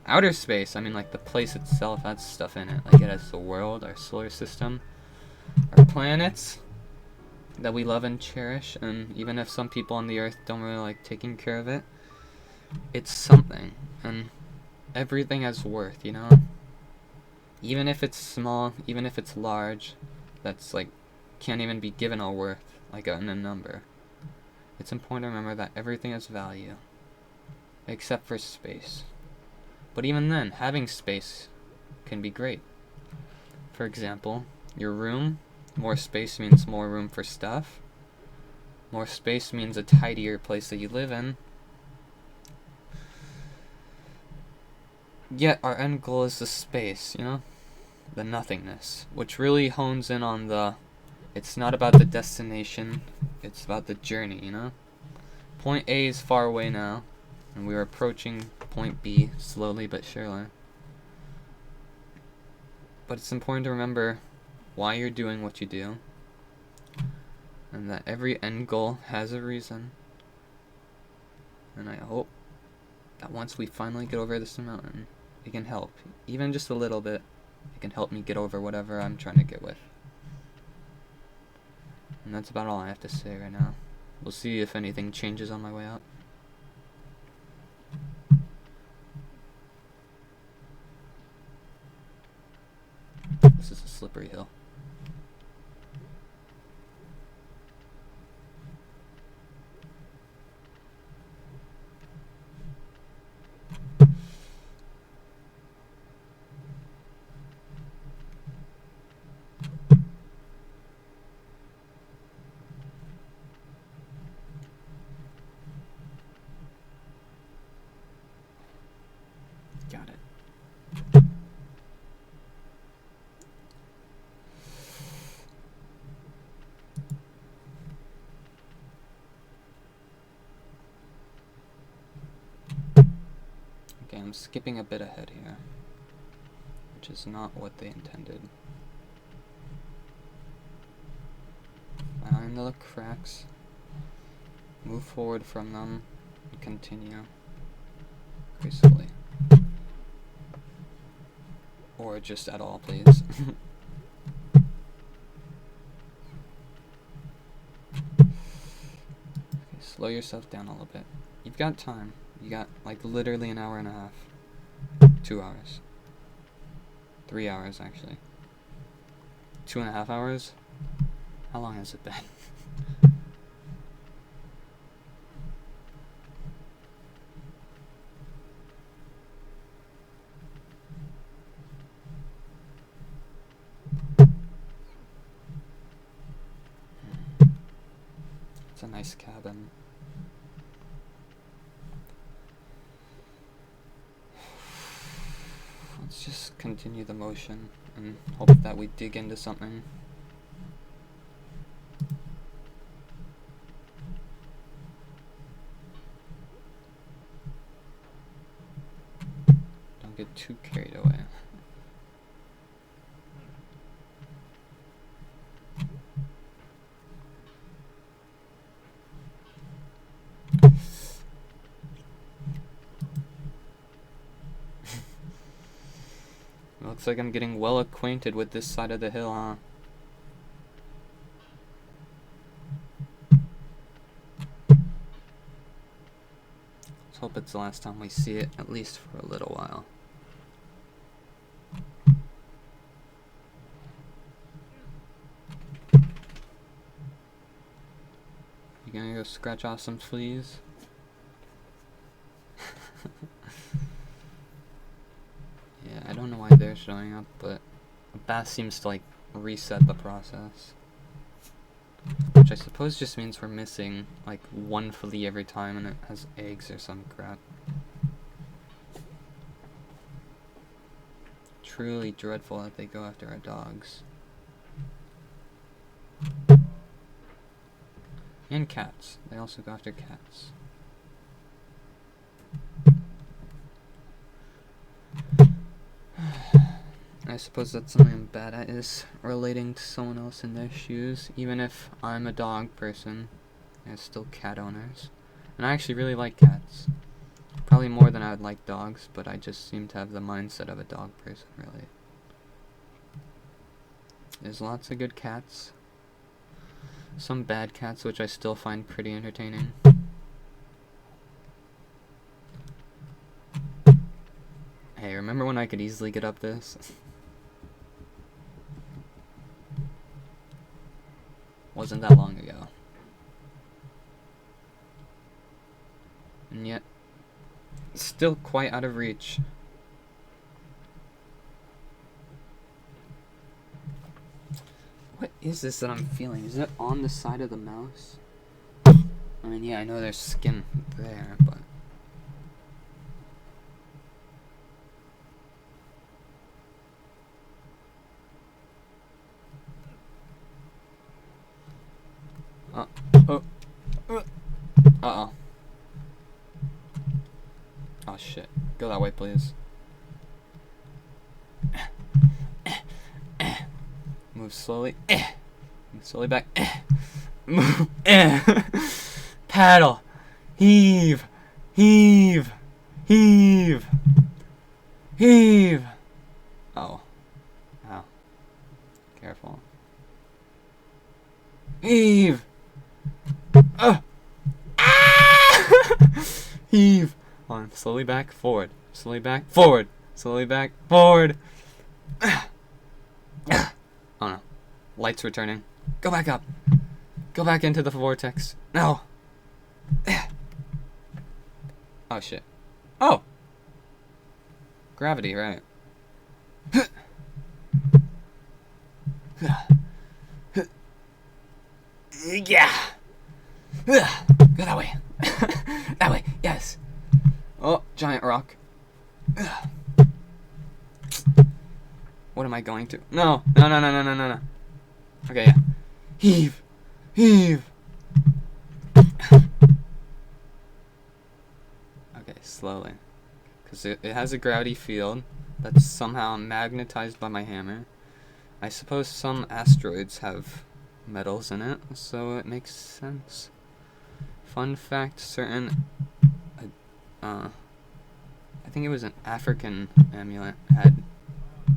outer space, I mean like the place itself has stuff in it. Like it has the world, our solar system, our planets that we love and cherish, and even if some people on the Earth don't really like taking care of it, it's something, and everything has worth, you know? Even if it's small, even if it's large, that's like, can't even be given a worth, like in a number. It's important to remember that everything has value, except for space. But even then, having space can be great. For example, your room, more space means more room for stuff. More space means a tidier place that you live in. Yet our end goal is the space, you know? The nothingness, which really hones in on the, it's not about the destination, it's about the journey, you know? Point A is far away now, and we are approaching point B slowly but surely. But it's important to remember why you're doing what you do, and that every end goal has a reason. And I hope that once we finally get over this mountain, it can help, even just a little bit. It can help me get over whatever I'm trying to get with. And that's about all I have to say right now. We'll see if anything changes on my way out. This is a slippery hill. Got it. Okay, I'm skipping a bit ahead here, which is not what they intended. Find the cracks, move forward from them, and continue gracefully. Or just at all, please. Okay, slow yourself down a little bit. You've got time. You got like literally an hour and a half. 2 hours. 3 hours actually. 2.5 hours? How long has it been? It's a nice cabin. Let's just continue the motion and hope that we dig into something. Don't get too carried away. Looks like I'm getting well acquainted with this side of the hill, huh? Let's hope it's the last time we see it, at least for a little while. You gonna go scratch off some fleas? Yeah, I don't know why they're showing up, but a bath seems to like reset the process. Which I suppose just means we're missing like one flea every time and it has eggs or some crap. Truly dreadful that they go after our dogs. And cats. They also go after cats. I suppose that's something I'm bad at, is relating to someone else in their shoes. Even if I'm a dog person, there's still cat owners. And I actually really like cats. Probably more than I would like dogs, but I just seem to have the mindset of a dog person, really. There's lots of good cats. Some bad cats, which I still find pretty entertaining. Hey, remember when I could easily get up this? Wasn't that long ago. And yet, still quite out of reach. What is this that I'm feeling? Is that on the side of the mouse? I mean, yeah, I know there's skin there, but... Uh-oh. Oh, shit. Go that way, please. Move slowly. Move slowly back. Move. Paddle. Heave. Heave. Heave. Heave. Oh. Ow. Careful. Heave. Ah! Heave. On. Slowly back. Forward. Slowly back. Forward. Slowly back. Forward. Oh no. Light's returning. Go back up. Go back into the vortex. No. Oh shit. Oh! Gravity, right. Yeah! Go that way. That way, yes. Oh, giant rock. What am I going to? No. No. Okay, yeah. Heave. Heave. Okay, slowly. Because it has a gravity field that's somehow magnetized by my hammer. I suppose some asteroids have metals in it, so it makes sense. Fun fact, certain... I think it was an African amulet had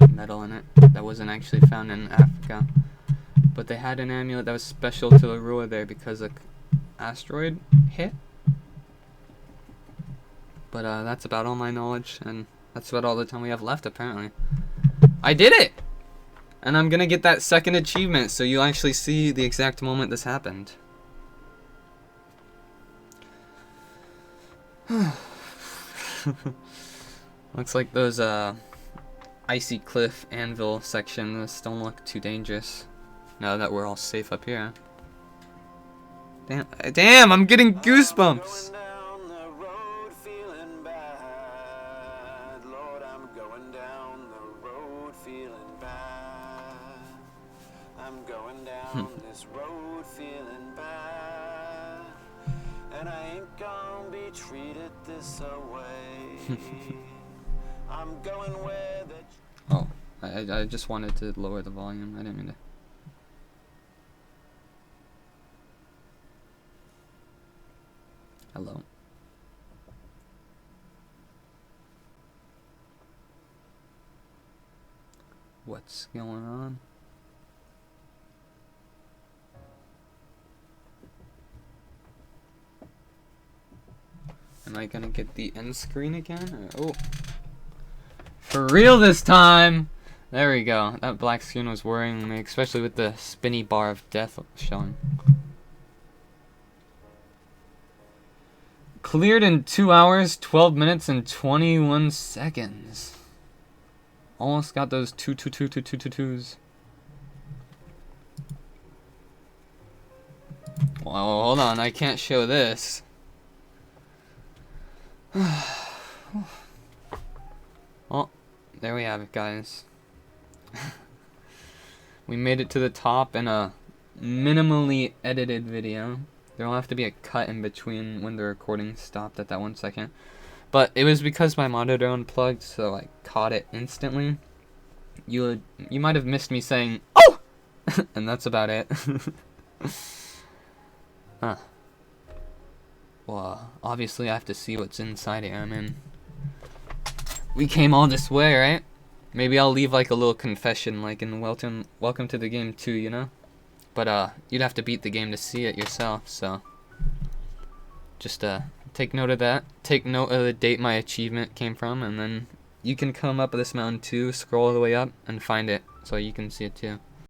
metal in it that wasn't actually found in Africa. But they had an amulet that was special to the ruler there because an asteroid hit. But that's about all my knowledge, and that's about all the time we have left, apparently. I did it! And I'm gonna get that second achievement, so you'll actually see the exact moment this happened. Looks like those icy cliff anvil sections don't look too dangerous now that we're all safe up here. Damn, I'm getting goosebumps. I'm going down this road feeling bad, and I ain't gonna be treated this way. I'm going where the... Oh, I just wanted to lower the volume. I didn't mean to. Hello. What's going on? Am I gonna get the end screen again? Or, oh. For real this time! There we go. That black screen was worrying me, especially with the spinny bar of death showing. Cleared in 2 hours, 12 minutes, and 21 seconds. Almost got those 2s. Well, hold on. I can't show this. Well, there we have it, guys. We made it to the top in a minimally edited video. There'll have to be a cut in between when the recording stopped at that 1 second. But it was because my monitor unplugged, so I caught it instantly. You might have missed me saying, "Oh!" And that's about it. Huh. Well, obviously I have to see what's inside here. I mean, we came all this way, right? Maybe I'll leave like a little confession, like in Welcome to the Game 2, you know? But you'd have to beat the game to see it yourself, so just take note of that. Take note of the date my achievement came from, and then you can come up this mountain too, scroll all the way up, and find it so you can see it too.